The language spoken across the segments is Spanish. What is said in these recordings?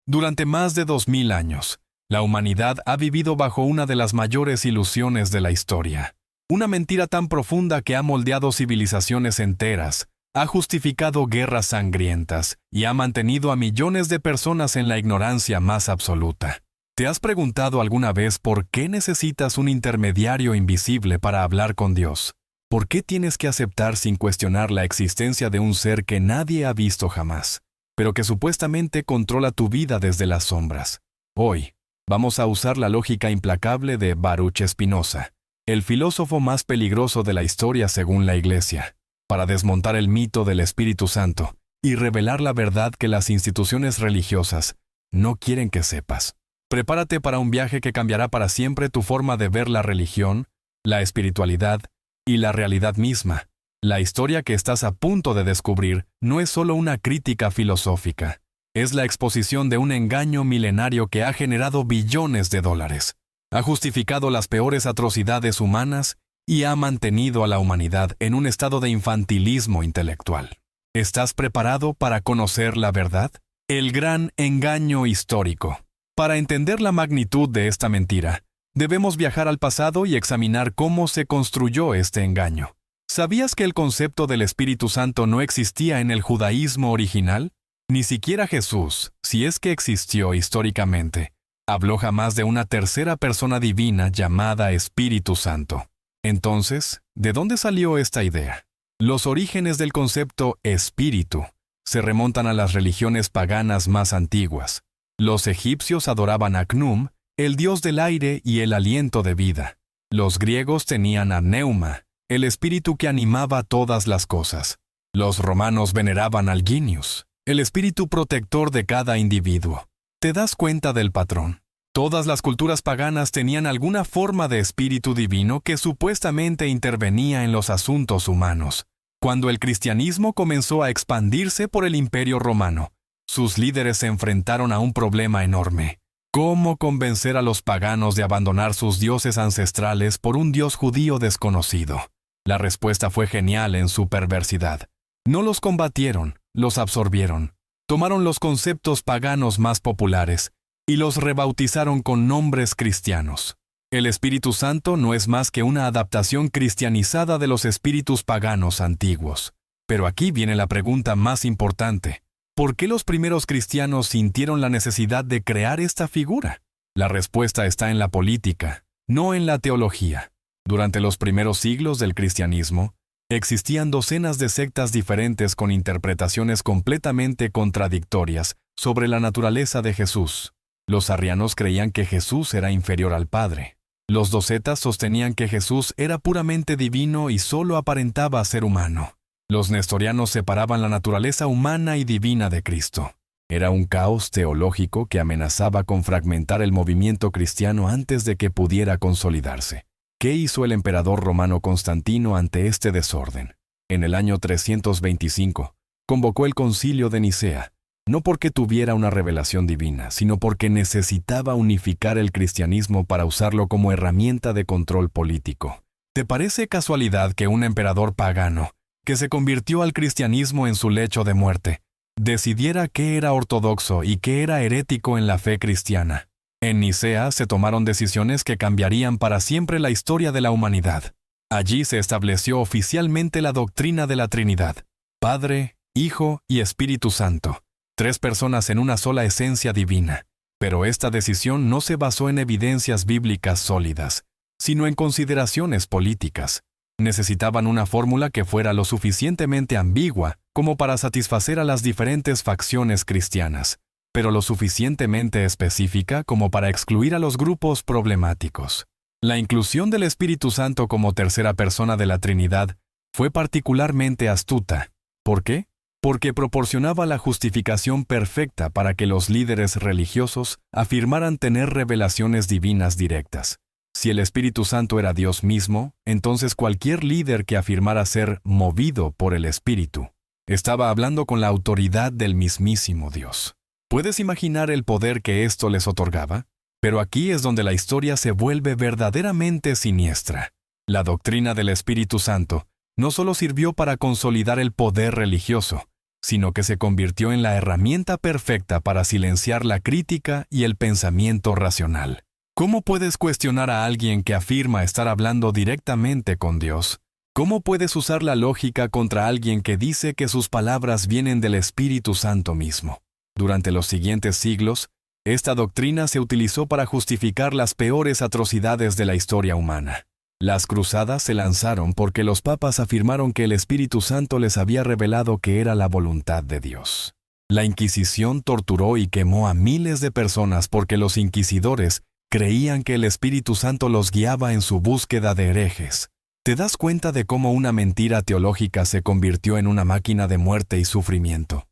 Durante más de 2000 años, la humanidad ha vivido bajo una de las mayores ilusiones de la historia. Una mentira tan profunda que ha moldeado civilizaciones enteras, ha justificado guerras sangrientas y ha mantenido a millones de personas en la ignorancia más absoluta. ¿Te has preguntado alguna vez por qué necesitas un intermediario invisible para hablar con Dios? ¿Por qué tienes que aceptar sin cuestionar la existencia de un ser que nadie ha visto jamás, pero que supuestamente controla tu vida desde las sombras? Hoy, vamos a usar la lógica implacable de Baruch Spinoza, el filósofo más peligroso de la historia según la Iglesia, para desmontar el mito del Espíritu Santo y revelar la verdad que las instituciones religiosas no quieren que sepas. Prepárate para un viaje que cambiará para siempre tu forma de ver la religión, la espiritualidad y la realidad misma. La historia que estás a punto de descubrir no es solo una crítica filosófica, es la exposición de un engaño milenario que ha generado billones de dólares, ha justificado las peores atrocidades humanas y ha mantenido a la humanidad en un estado de infantilismo intelectual. ¿Estás preparado para conocer la verdad? El gran engaño histórico. Para entender la magnitud de esta mentira, debemos viajar al pasado y examinar cómo se construyó este engaño. ¿Sabías que el concepto del Espíritu Santo no existía en el judaísmo original? Ni siquiera Jesús, si es que existió históricamente, habló jamás de una tercera persona divina llamada Espíritu Santo. Entonces, ¿de dónde salió esta idea? Los orígenes del concepto espíritu se remontan a las religiones paganas más antiguas. Los egipcios adoraban a Khnum, el dios del aire y el aliento de vida. Los griegos tenían a Neuma, el espíritu que animaba todas las cosas. Los romanos veneraban al Genius, el espíritu protector de cada individuo. ¿Te das cuenta del patrón? Todas las culturas paganas tenían alguna forma de espíritu divino que supuestamente intervenía en los asuntos humanos. Cuando el cristianismo comenzó a expandirse por el Imperio Romano, sus líderes se enfrentaron a un problema enorme. ¿Cómo convencer a los paganos de abandonar sus dioses ancestrales por un dios judío desconocido? La respuesta fue genial en su perversidad. No los combatieron, los absorbieron. Tomaron los conceptos paganos más populares y los rebautizaron con nombres cristianos. El Espíritu Santo no es más que una adaptación cristianizada de los espíritus paganos antiguos. Pero aquí viene la pregunta más importante. ¿Por qué los primeros cristianos sintieron la necesidad de crear esta figura? La respuesta está en la política, no en la teología. Durante los primeros siglos del cristianismo, existían docenas de sectas diferentes con interpretaciones completamente contradictorias sobre la naturaleza de Jesús. Los arrianos creían que Jesús era inferior al Padre. Los docetas sostenían que Jesús era puramente divino y solo aparentaba ser humano. Los nestorianos separaban la naturaleza humana y divina de Cristo. Era un caos teológico que amenazaba con fragmentar el movimiento cristiano antes de que pudiera consolidarse. ¿Qué hizo el emperador romano Constantino ante este desorden? En el año 325, convocó el Concilio de Nicea, no porque tuviera una revelación divina, sino porque necesitaba unificar el cristianismo para usarlo como herramienta de control político. ¿Te parece casualidad que un emperador pagano, que se convirtió al cristianismo en su lecho de muerte, decidiera qué era ortodoxo y qué era herético en la fe cristiana? En Nicea se tomaron decisiones que cambiarían para siempre la historia de la humanidad. Allí se estableció oficialmente la doctrina de la Trinidad: Padre, Hijo y Espíritu Santo, tres personas en una sola esencia divina. Pero esta decisión no se basó en evidencias bíblicas sólidas, sino en consideraciones políticas. Necesitaban una fórmula que fuera lo suficientemente ambigua como para satisfacer a las diferentes facciones cristianas, pero lo suficientemente específica como para excluir a los grupos problemáticos. La inclusión del Espíritu Santo como tercera persona de la Trinidad fue particularmente astuta. ¿Por qué? Porque proporcionaba la justificación perfecta para que los líderes religiosos afirmaran tener revelaciones divinas directas. Si el Espíritu Santo era Dios mismo, entonces cualquier líder que afirmara ser movido por el Espíritu estaba hablando con la autoridad del mismísimo Dios. ¿Puedes imaginar el poder que esto les otorgaba? Pero aquí es donde la historia se vuelve verdaderamente siniestra. La doctrina del Espíritu Santo no solo sirvió para consolidar el poder religioso, sino que se convirtió en la herramienta perfecta para silenciar la crítica y el pensamiento racional. ¿Cómo puedes cuestionar a alguien que afirma estar hablando directamente con Dios? ¿Cómo puedes usar la lógica contra alguien que dice que sus palabras vienen del Espíritu Santo mismo? Durante los siguientes siglos, esta doctrina se utilizó para justificar las peores atrocidades de la historia humana. Las cruzadas se lanzaron porque los papas afirmaron que el Espíritu Santo les había revelado que era la voluntad de Dios. La Inquisición torturó y quemó a miles de personas porque los inquisidores creían que el Espíritu Santo los guiaba en su búsqueda de herejes. ¿Te das cuenta de cómo una mentira teológica se convirtió en una máquina de muerte y sufrimiento?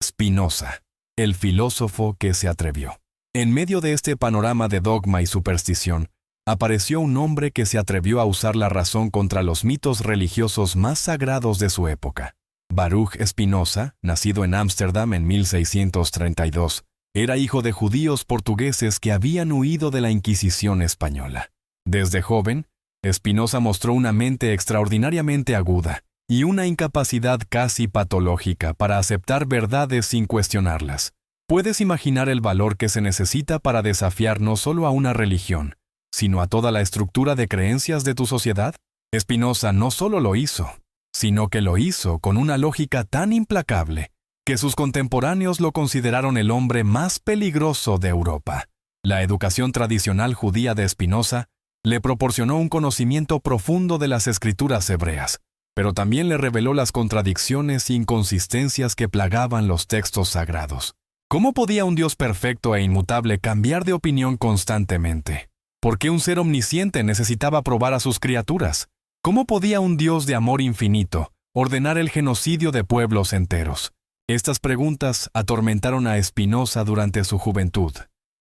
Spinoza, el filósofo que se atrevió. En medio de este panorama de dogma y superstición, apareció un hombre que se atrevió a usar la razón contra los mitos religiosos más sagrados de su época. Baruch Spinoza, nacido en Ámsterdam en 1632, era hijo de judíos portugueses que habían huido de la Inquisición española. Desde joven, Spinoza mostró una mente extraordinariamente aguda y una incapacidad casi patológica para aceptar verdades sin cuestionarlas. ¿Puedes imaginar el valor que se necesita para desafiar no solo a una religión, sino a toda la estructura de creencias de tu sociedad? Spinoza no solo lo hizo, sino que lo hizo con una lógica tan implacable que sus contemporáneos lo consideraron el hombre más peligroso de Europa. La educación tradicional judía de Spinoza le proporcionó un conocimiento profundo de las escrituras hebreas, pero también le reveló las contradicciones e inconsistencias que plagaban los textos sagrados. ¿Cómo podía un Dios perfecto e inmutable cambiar de opinión constantemente? ¿Por qué un ser omnisciente necesitaba probar a sus criaturas? ¿Cómo podía un Dios de amor infinito ordenar el genocidio de pueblos enteros? Estas preguntas atormentaron a Spinoza durante su juventud,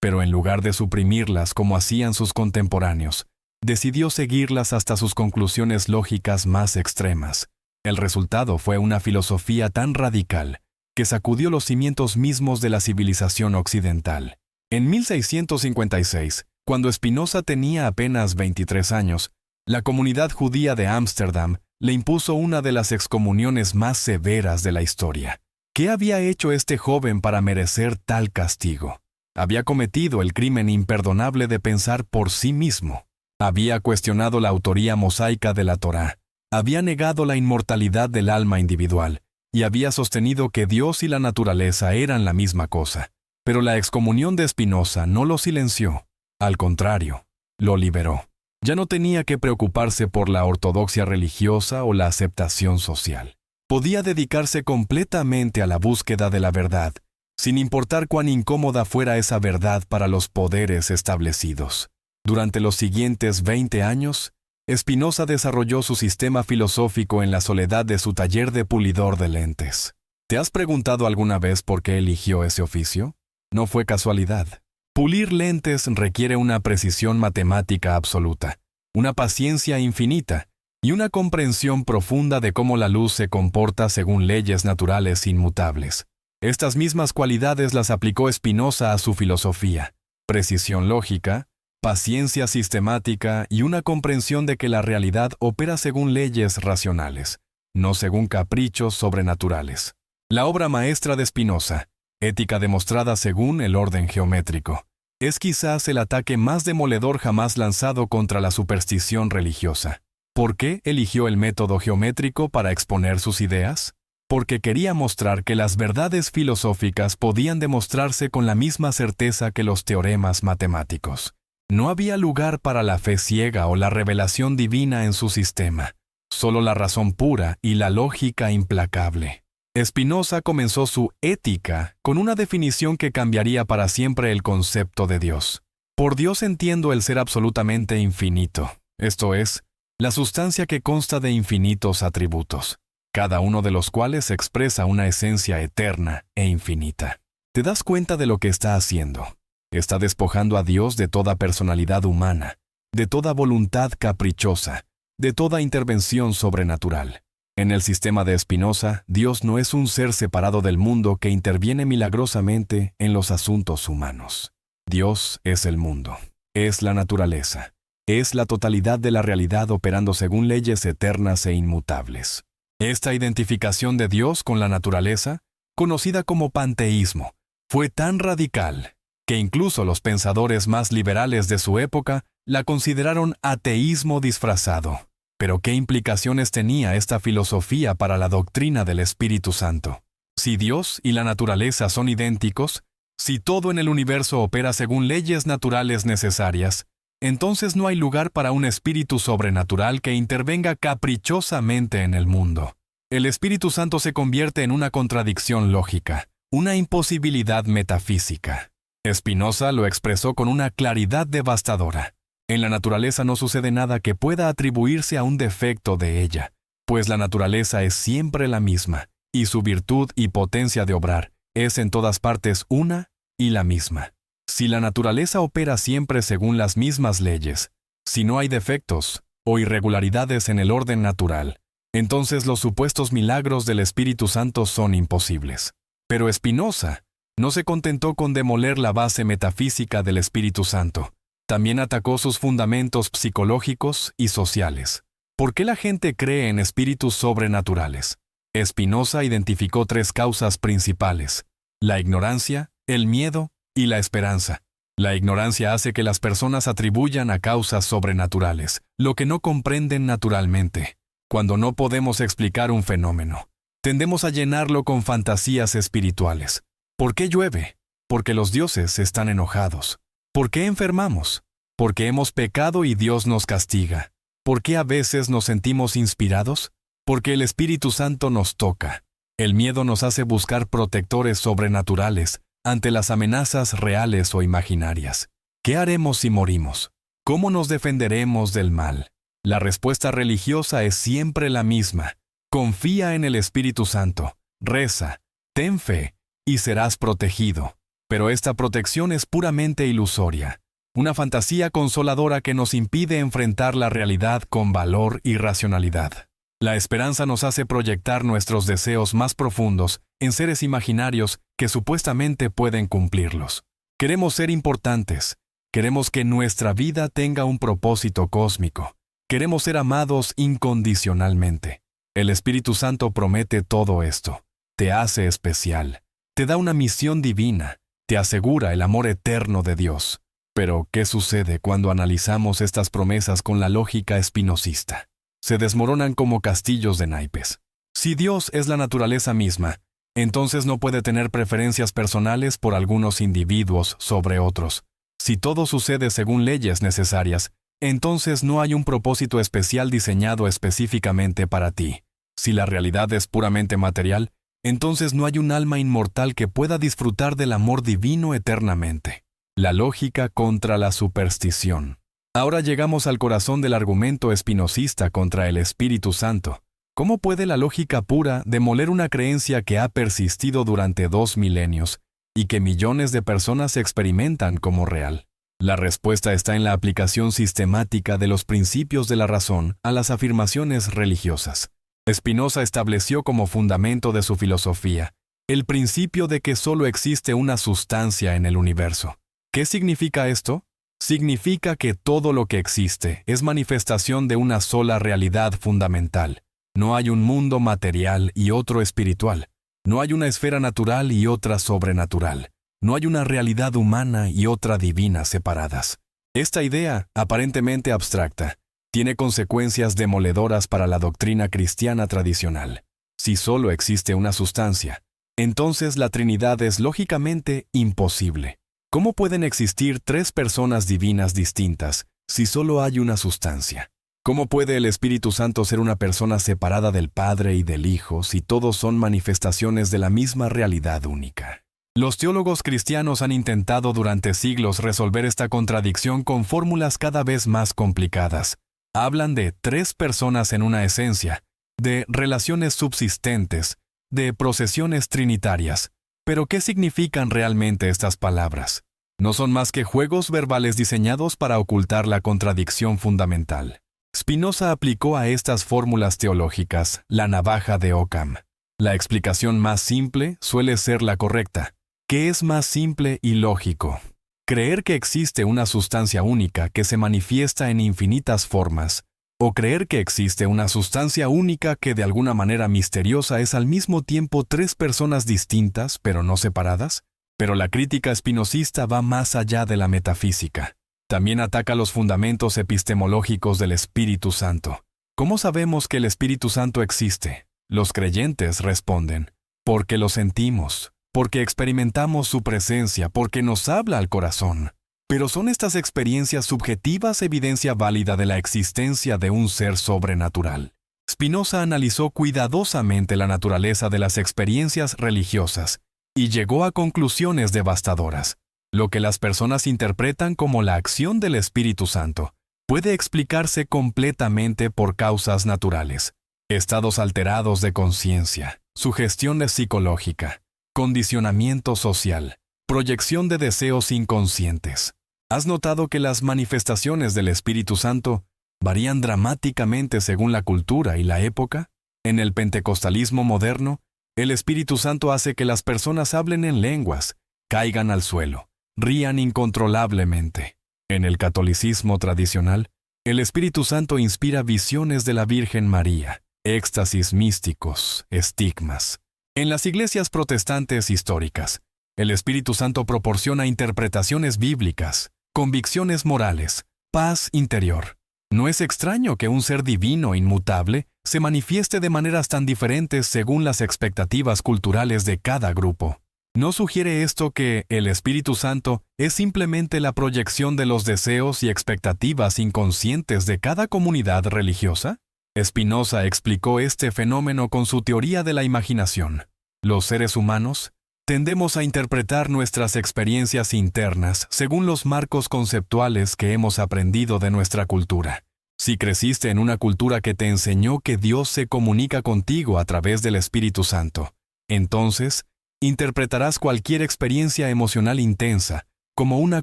pero en lugar de suprimirlas como hacían sus contemporáneos, decidió seguirlas hasta sus conclusiones lógicas más extremas. El resultado fue una filosofía tan radical que sacudió los cimientos mismos de la civilización occidental. En 1656, cuando Spinoza tenía apenas 23 años, la comunidad judía de Ámsterdam le impuso una de las excomuniones más severas de la historia. ¿Qué había hecho este joven para merecer tal castigo? Había cometido el crimen imperdonable de pensar por sí mismo. Había cuestionado la autoría mosaica de la Torá, había negado la inmortalidad del alma individual y había sostenido que Dios y la naturaleza eran la misma cosa. Pero la excomunión de Spinoza no lo silenció, al contrario, lo liberó. Ya no tenía que preocuparse por la ortodoxia religiosa o la aceptación social. Podía dedicarse completamente a la búsqueda de la verdad, sin importar cuán incómoda fuera esa verdad para los poderes establecidos. Durante los siguientes 20 años, Spinoza desarrolló su sistema filosófico en la soledad de su taller de pulidor de lentes. ¿Te has preguntado alguna vez por qué eligió ese oficio? No fue casualidad. Pulir lentes requiere una precisión matemática absoluta, una paciencia infinita y una comprensión profunda de cómo la luz se comporta según leyes naturales inmutables. Estas mismas cualidades las aplicó Spinoza a su filosofía: precisión lógica, paciencia sistemática y una comprensión de que la realidad opera según leyes racionales, no según caprichos sobrenaturales. La obra maestra de Spinoza, Ética demostrada según el orden geométrico, es quizás el ataque más demoledor jamás lanzado contra la superstición religiosa. ¿Por qué eligió el método geométrico para exponer sus ideas? Porque quería mostrar que las verdades filosóficas podían demostrarse con la misma certeza que los teoremas matemáticos. No había lugar para la fe ciega o la revelación divina en su sistema, solo la razón pura y la lógica implacable. Spinoza comenzó su Ética con una definición que cambiaría para siempre el concepto de Dios. Por Dios entiendo el ser absolutamente infinito, esto es, la sustancia que consta de infinitos atributos, cada uno de los cuales expresa una esencia eterna e infinita. ¿Te das cuenta de lo que está haciendo? Está despojando a Dios de toda personalidad humana, de toda voluntad caprichosa, de toda intervención sobrenatural. En el sistema de Spinoza, Dios no es un ser separado del mundo que interviene milagrosamente en los asuntos humanos. Dios es el mundo, es la naturaleza, es la totalidad de la realidad operando según leyes eternas e inmutables. Esta identificación de Dios con la naturaleza, conocida como panteísmo, fue tan radical que incluso los pensadores más liberales de su época la consideraron ateísmo disfrazado. Pero ¿qué implicaciones tenía esta filosofía para la doctrina del Espíritu Santo? Si Dios y la naturaleza son idénticos, si todo en el universo opera según leyes naturales necesarias, entonces no hay lugar para un espíritu sobrenatural que intervenga caprichosamente en el mundo. El Espíritu Santo se convierte en una contradicción lógica, una imposibilidad metafísica. Spinoza lo expresó con una claridad devastadora. En la naturaleza no sucede nada que pueda atribuirse a un defecto de ella, pues la naturaleza es siempre la misma, y su virtud y potencia de obrar es en todas partes una y la misma. Si la naturaleza opera siempre según las mismas leyes, si no hay defectos o irregularidades en el orden natural, entonces los supuestos milagros del Espíritu Santo son imposibles. Pero Spinoza no se contentó con demoler la base metafísica del Espíritu Santo. También atacó sus fundamentos psicológicos y sociales. ¿Por qué la gente cree en espíritus sobrenaturales? Spinoza identificó tres causas principales: la ignorancia, el miedo y la esperanza. La ignorancia hace que las personas atribuyan a causas sobrenaturales lo que no comprenden naturalmente. Cuando no podemos explicar un fenómeno, tendemos a llenarlo con fantasías espirituales. ¿Por qué llueve? Porque los dioses están enojados. ¿Por qué enfermamos? Porque hemos pecado y Dios nos castiga. ¿Por qué a veces nos sentimos inspirados? Porque el Espíritu Santo nos toca. El miedo nos hace buscar protectores sobrenaturales ante las amenazas reales o imaginarias. ¿Qué haremos si morimos? ¿Cómo nos defenderemos del mal? La respuesta religiosa es siempre la misma. Confía en el Espíritu Santo, reza, ten fe y serás protegido. Pero esta protección es puramente ilusoria, una fantasía consoladora que nos impide enfrentar la realidad con valor y racionalidad. La esperanza nos hace proyectar nuestros deseos más profundos en seres imaginarios que supuestamente pueden cumplirlos. Queremos ser importantes, queremos que nuestra vida tenga un propósito cósmico, queremos ser amados incondicionalmente. El Espíritu Santo promete todo esto, te hace especial, te da una misión divina, te asegura el amor eterno de Dios. Pero, ¿qué sucede cuando analizamos estas promesas con la lógica espinosista? Se desmoronan como castillos de naipes. Si Dios es la naturaleza misma, entonces no puede tener preferencias personales por algunos individuos sobre otros. Si todo sucede según leyes necesarias, entonces no hay un propósito especial diseñado específicamente para ti. Si la realidad es puramente material, entonces no hay un alma inmortal que pueda disfrutar del amor divino eternamente. La lógica contra la superstición. Ahora llegamos al corazón del argumento espinosista contra el Espíritu Santo. ¿Cómo puede la lógica pura demoler una creencia que ha persistido durante 2 milenios y que millones de personas experimentan como real? La respuesta está en la aplicación sistemática de los principios de la razón a las afirmaciones religiosas. Spinoza estableció como fundamento de su filosofía el principio de que solo existe una sustancia en el universo. ¿Qué significa esto? Significa que todo lo que existe es manifestación de una sola realidad fundamental. No hay un mundo material y otro espiritual. No hay una esfera natural y otra sobrenatural. No hay una realidad humana y otra divina separadas. Esta idea, aparentemente abstracta, tiene consecuencias demoledoras para la doctrina cristiana tradicional. Si solo existe una sustancia, entonces la Trinidad es lógicamente imposible. ¿Cómo pueden existir 3 personas divinas distintas si solo hay una sustancia? ¿Cómo puede el Espíritu Santo ser una persona separada del Padre y del Hijo si todos son manifestaciones de la misma realidad única? Los teólogos cristianos han intentado durante siglos resolver esta contradicción con fórmulas cada vez más complicadas. Hablan de 3 personas en una esencia, de relaciones subsistentes, de procesiones trinitarias. Pero, ¿qué significan realmente estas palabras? No son más que juegos verbales diseñados para ocultar la contradicción fundamental. Spinoza aplicó a estas fórmulas teológicas la navaja de Occam. La explicación más simple suele ser la correcta. ¿Qué es más simple y lógico? Creer que existe una sustancia única que se manifiesta en infinitas formas, o creer que existe una sustancia única que de alguna manera misteriosa es al mismo tiempo tres personas distintas pero no separadas. Pero la crítica espinosista va más allá de la metafísica. También ataca los fundamentos epistemológicos del Espíritu Santo. ¿Cómo sabemos que el Espíritu Santo existe? Los creyentes responden: porque lo sentimos, porque experimentamos su presencia, porque nos habla al corazón. Pero ¿son estas experiencias subjetivas evidencia válida de la existencia de un ser sobrenatural? Spinoza analizó cuidadosamente la naturaleza de las experiencias religiosas y llegó a conclusiones devastadoras. Lo que las personas interpretan como la acción del Espíritu Santo puede explicarse completamente por causas naturales: estados alterados de conciencia, sugestión psicológica, condicionamiento social, proyección de deseos inconscientes. ¿Has notado que las manifestaciones del Espíritu Santo varían dramáticamente según la cultura y la época? En el pentecostalismo moderno, el Espíritu Santo hace que las personas hablen en lenguas, caigan al suelo, rían incontrolablemente. En el catolicismo tradicional, el Espíritu Santo inspira visiones de la Virgen María, éxtasis místicos, estigmas. En las iglesias protestantes históricas, el Espíritu Santo proporciona interpretaciones bíblicas, convicciones morales, paz interior. No es extraño que un ser divino inmutable se manifieste de maneras tan diferentes según las expectativas culturales de cada grupo. ¿No sugiere esto que el Espíritu Santo es simplemente la proyección de los deseos y expectativas inconscientes de cada comunidad religiosa? Spinoza explicó este fenómeno con su teoría de la imaginación. Los seres humanos tendemos a interpretar nuestras experiencias internas según los marcos conceptuales que hemos aprendido de nuestra cultura. Si creciste en una cultura que te enseñó que Dios se comunica contigo a través del Espíritu Santo, entonces interpretarás cualquier experiencia emocional intensa como una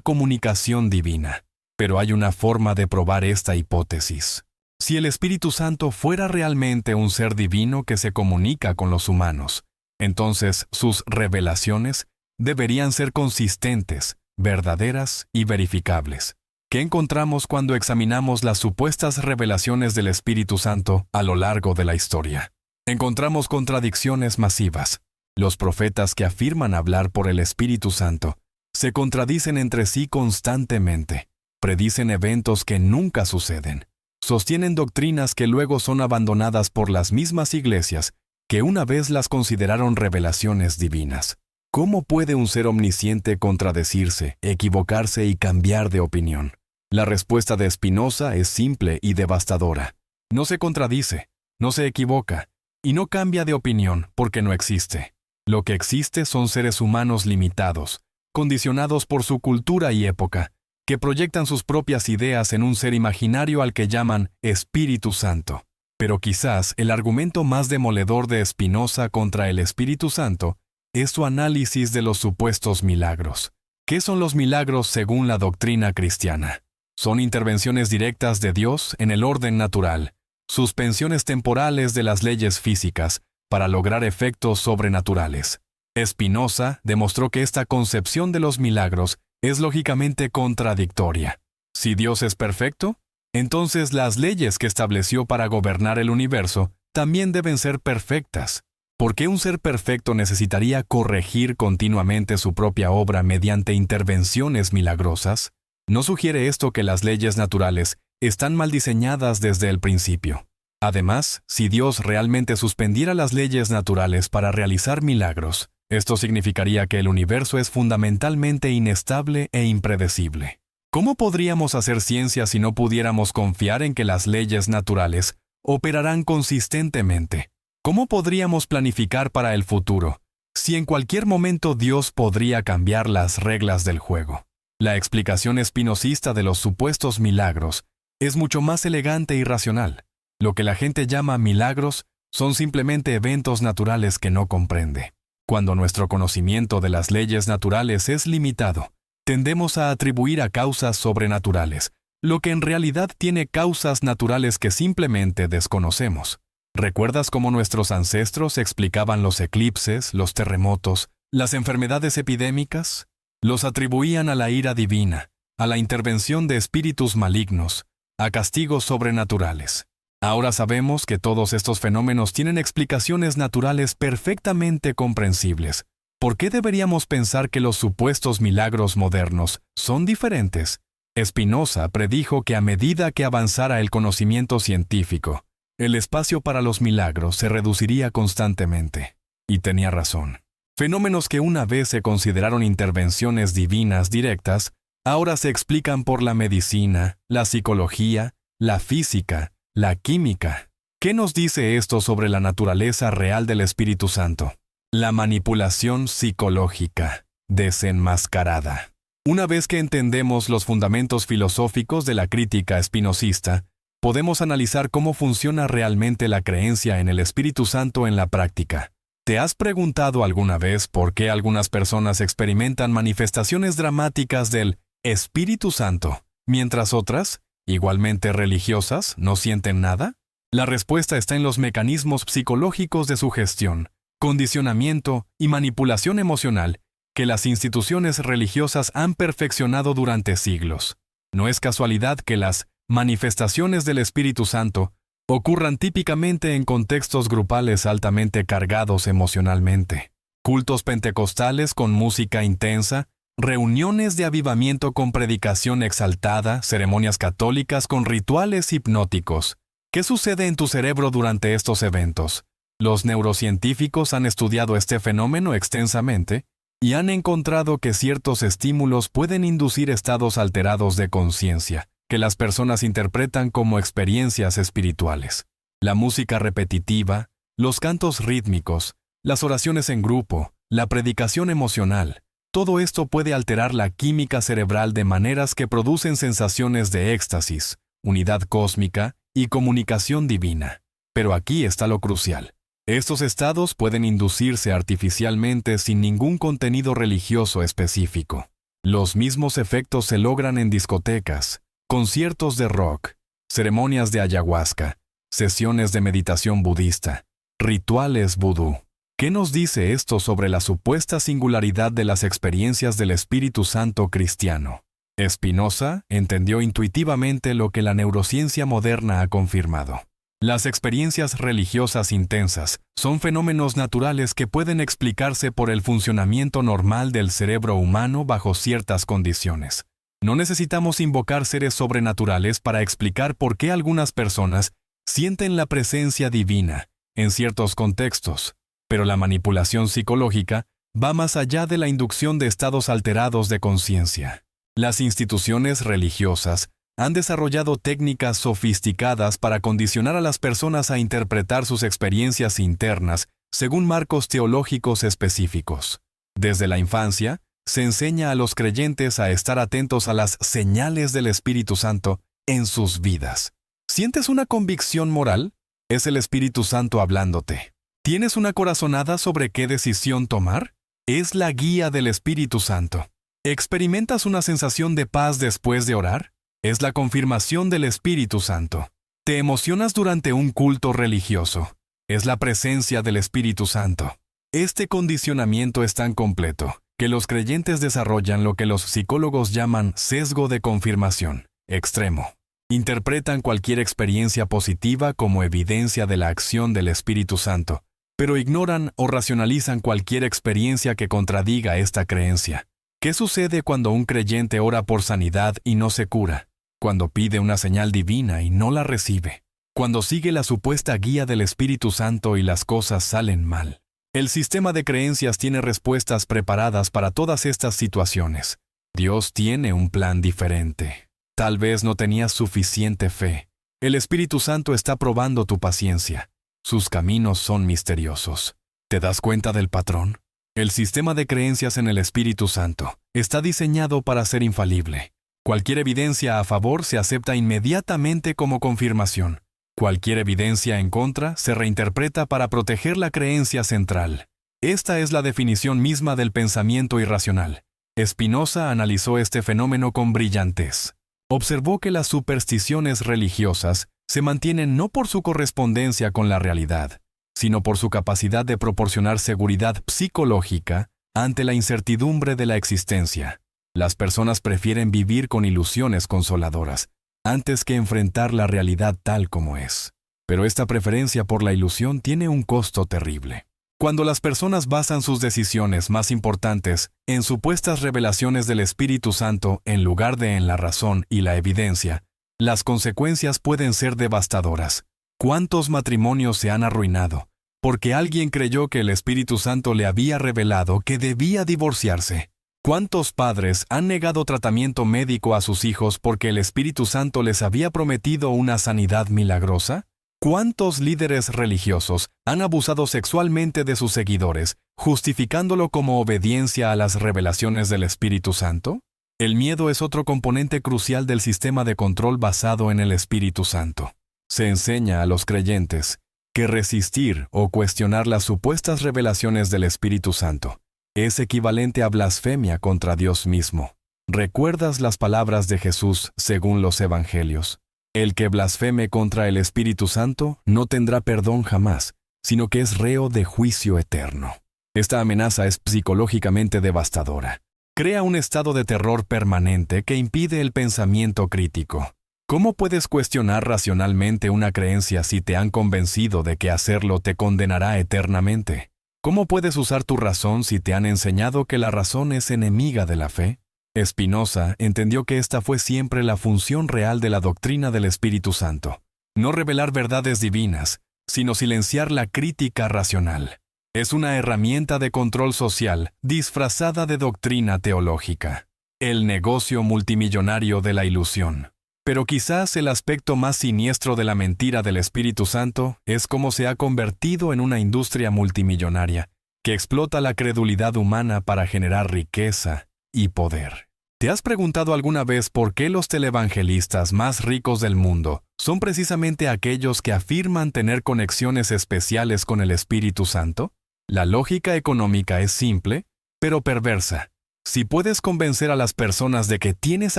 comunicación divina. Pero hay una forma de probar esta hipótesis. Si el Espíritu Santo fuera realmente un ser divino que se comunica con los humanos, entonces sus revelaciones deberían ser consistentes, verdaderas y verificables. ¿Qué encontramos cuando examinamos las supuestas revelaciones del Espíritu Santo a lo largo de la historia? Encontramos contradicciones masivas. Los profetas que afirman hablar por el Espíritu Santo se contradicen entre sí constantemente, predicen eventos que nunca suceden, sostienen doctrinas que luego son abandonadas por las mismas iglesias que una vez las consideraron revelaciones divinas. ¿Cómo puede un ser omnisciente contradecirse, equivocarse y cambiar de opinión? La respuesta de Spinoza es simple y devastadora. No se contradice, no se equivoca, y no cambia de opinión porque no existe. Lo que existe son seres humanos limitados, condicionados por su cultura y época, que proyectan sus propias ideas en un ser imaginario al que llaman Espíritu Santo. Pero quizás el argumento más demoledor de Spinoza contra el Espíritu Santo es su análisis de los supuestos milagros. ¿Qué son los milagros según la doctrina cristiana? Son intervenciones directas de Dios en el orden natural, suspensiones temporales de las leyes físicas para lograr efectos sobrenaturales. Spinoza demostró que esta concepción de los milagros es lógicamente contradictoria. Si Dios es perfecto, entonces las leyes que estableció para gobernar el universo también deben ser perfectas. ¿Por qué un ser perfecto necesitaría corregir continuamente su propia obra mediante intervenciones milagrosas? ¿No sugiere esto que las leyes naturales están mal diseñadas desde el principio? Además, si Dios realmente suspendiera las leyes naturales para realizar milagros, esto significaría que el universo es fundamentalmente inestable e impredecible. ¿Cómo podríamos hacer ciencia si no pudiéramos confiar en que las leyes naturales operarán consistentemente? ¿Cómo podríamos planificar para el futuro si en cualquier momento Dios podría cambiar las reglas del juego? La explicación espinosista de los supuestos milagros es mucho más elegante y racional. Lo que la gente llama milagros son simplemente eventos naturales que no comprende. Cuando nuestro conocimiento de las leyes naturales es limitado, tendemos a atribuir a causas sobrenaturales, lo que en realidad tiene causas naturales que simplemente desconocemos. ¿Recuerdas cómo nuestros ancestros explicaban los eclipses, los terremotos, las enfermedades epidémicas? Los atribuían a la ira divina, a la intervención de espíritus malignos, a castigos sobrenaturales. Ahora sabemos que todos estos fenómenos tienen explicaciones naturales perfectamente comprensibles. ¿Por qué deberíamos pensar que los supuestos milagros modernos son diferentes? Spinoza predijo que a medida que avanzara el conocimiento científico, el espacio para los milagros se reduciría constantemente. Y tenía razón. Fenómenos que una vez se consideraron intervenciones divinas directas, ahora se explican por la medicina, la psicología, la física, la química. ¿Qué nos dice esto sobre la naturaleza real del Espíritu Santo? La manipulación psicológica, desenmascarada. Una vez que entendemos los fundamentos filosóficos de la crítica espinosista, podemos analizar cómo funciona realmente la creencia en el Espíritu Santo en la práctica. ¿Te has preguntado alguna vez por qué algunas personas experimentan manifestaciones dramáticas del Espíritu Santo, mientras otras, igualmente religiosas, no sienten nada? La respuesta está en los mecanismos psicológicos de sugestión, condicionamiento y manipulación emocional que las instituciones religiosas han perfeccionado durante siglos. No es casualidad que las manifestaciones del Espíritu Santo ocurran típicamente en contextos grupales altamente cargados emocionalmente. Cultos pentecostales con música intensa, reuniones de avivamiento con predicación exaltada, ceremonias católicas con rituales hipnóticos. ¿Qué sucede en tu cerebro durante estos eventos? Los neurocientíficos han estudiado este fenómeno extensamente y han encontrado que ciertos estímulos pueden inducir estados alterados de conciencia, que las personas interpretan como experiencias espirituales. La música repetitiva, los cantos rítmicos, las oraciones en grupo, la predicación emocional, todo esto puede alterar la química cerebral de maneras que producen sensaciones de éxtasis, unidad cósmica y comunicación divina. Pero aquí está lo crucial. Estos estados pueden inducirse artificialmente sin ningún contenido religioso específico. Los mismos efectos se logran en discotecas, conciertos de rock, ceremonias de ayahuasca, sesiones de meditación budista, rituales vudú. ¿Qué nos dice esto sobre la supuesta singularidad de las experiencias del Espíritu Santo cristiano? Spinoza entendió intuitivamente lo que la neurociencia moderna ha confirmado. Las experiencias religiosas intensas son fenómenos naturales que pueden explicarse por el funcionamiento normal del cerebro humano bajo ciertas condiciones. No necesitamos invocar seres sobrenaturales para explicar por qué algunas personas sienten la presencia divina en ciertos contextos, pero la manipulación psicológica va más allá de la inducción de estados alterados de conciencia. Las instituciones religiosas han desarrollado técnicas sofisticadas para condicionar a las personas a interpretar sus experiencias internas según marcos teológicos específicos. Desde la infancia, se enseña a los creyentes a estar atentos a las señales del Espíritu Santo en sus vidas. ¿Sientes una convicción moral? Es el Espíritu Santo hablándote. ¿Tienes una corazonada sobre qué decisión tomar? Es la guía del Espíritu Santo. ¿Experimentas una sensación de paz después de orar? Es la confirmación del Espíritu Santo. ¿Te emocionas durante un culto religioso? Es la presencia del Espíritu Santo. Este condicionamiento es tan completo que los creyentes desarrollan lo que los psicólogos llaman sesgo de confirmación extremo. Interpretan cualquier experiencia positiva como evidencia de la acción del Espíritu Santo, pero ignoran o racionalizan cualquier experiencia que contradiga esta creencia. ¿Qué sucede cuando un creyente ora por sanidad y no se cura? Cuando pide una señal divina y no la recibe. Cuando sigue la supuesta guía del Espíritu Santo y las cosas salen mal. El sistema de creencias tiene respuestas preparadas para todas estas situaciones. Dios tiene un plan diferente. Tal vez no tenías suficiente fe. El Espíritu Santo está probando tu paciencia. Sus caminos son misteriosos. ¿Te das cuenta del patrón? El sistema de creencias en el Espíritu Santo está diseñado para ser infalible. Cualquier evidencia a favor se acepta inmediatamente como confirmación. Cualquier evidencia en contra se reinterpreta para proteger la creencia central. Esta es la definición misma del pensamiento irracional. Spinoza analizó este fenómeno con brillantez. Observó que las supersticiones religiosas se mantienen no por su correspondencia con la realidad, sino por su capacidad de proporcionar seguridad psicológica ante la incertidumbre de la existencia. Las personas prefieren vivir con ilusiones consoladoras antes que enfrentar la realidad tal como es. Pero esta preferencia por la ilusión tiene un costo terrible. Cuando las personas basan sus decisiones más importantes en supuestas revelaciones del Espíritu Santo en lugar de en la razón y la evidencia, las consecuencias pueden ser devastadoras. ¿Cuántos matrimonios se han arruinado porque alguien creyó que el Espíritu Santo le había revelado que debía divorciarse? ¿Cuántos padres han negado tratamiento médico a sus hijos porque el Espíritu Santo les había prometido una sanidad milagrosa? ¿Cuántos líderes religiosos han abusado sexualmente de sus seguidores, justificándolo como obediencia a las revelaciones del Espíritu Santo? El miedo es otro componente crucial del sistema de control basado en el Espíritu Santo. Se enseña a los creyentes que resistir o cuestionar las supuestas revelaciones del Espíritu Santo es equivalente a blasfemia contra Dios mismo. ¿Recuerdas las palabras de Jesús según los Evangelios? El que blasfeme contra el Espíritu Santo no tendrá perdón jamás, sino que es reo de juicio eterno. Esta amenaza es psicológicamente devastadora. Crea un estado de terror permanente que impide el pensamiento crítico. ¿Cómo puedes cuestionar racionalmente una creencia si te han convencido de que hacerlo te condenará eternamente? ¿Cómo puedes usar tu razón si te han enseñado que la razón es enemiga de la fe? Spinoza entendió que esta fue siempre la función real de la doctrina del Espíritu Santo. No revelar verdades divinas, sino silenciar la crítica racional. Es una herramienta de control social disfrazada de doctrina teológica. El negocio multimillonario de la ilusión. Pero quizás el aspecto más siniestro de la mentira del Espíritu Santo es cómo se ha convertido en una industria multimillonaria que explota la credulidad humana para generar riqueza y poder. ¿Te has preguntado alguna vez por qué los televangelistas más ricos del mundo son precisamente aquellos que afirman tener conexiones especiales con el Espíritu Santo? La lógica económica es simple, pero perversa. Si puedes convencer a las personas de que tienes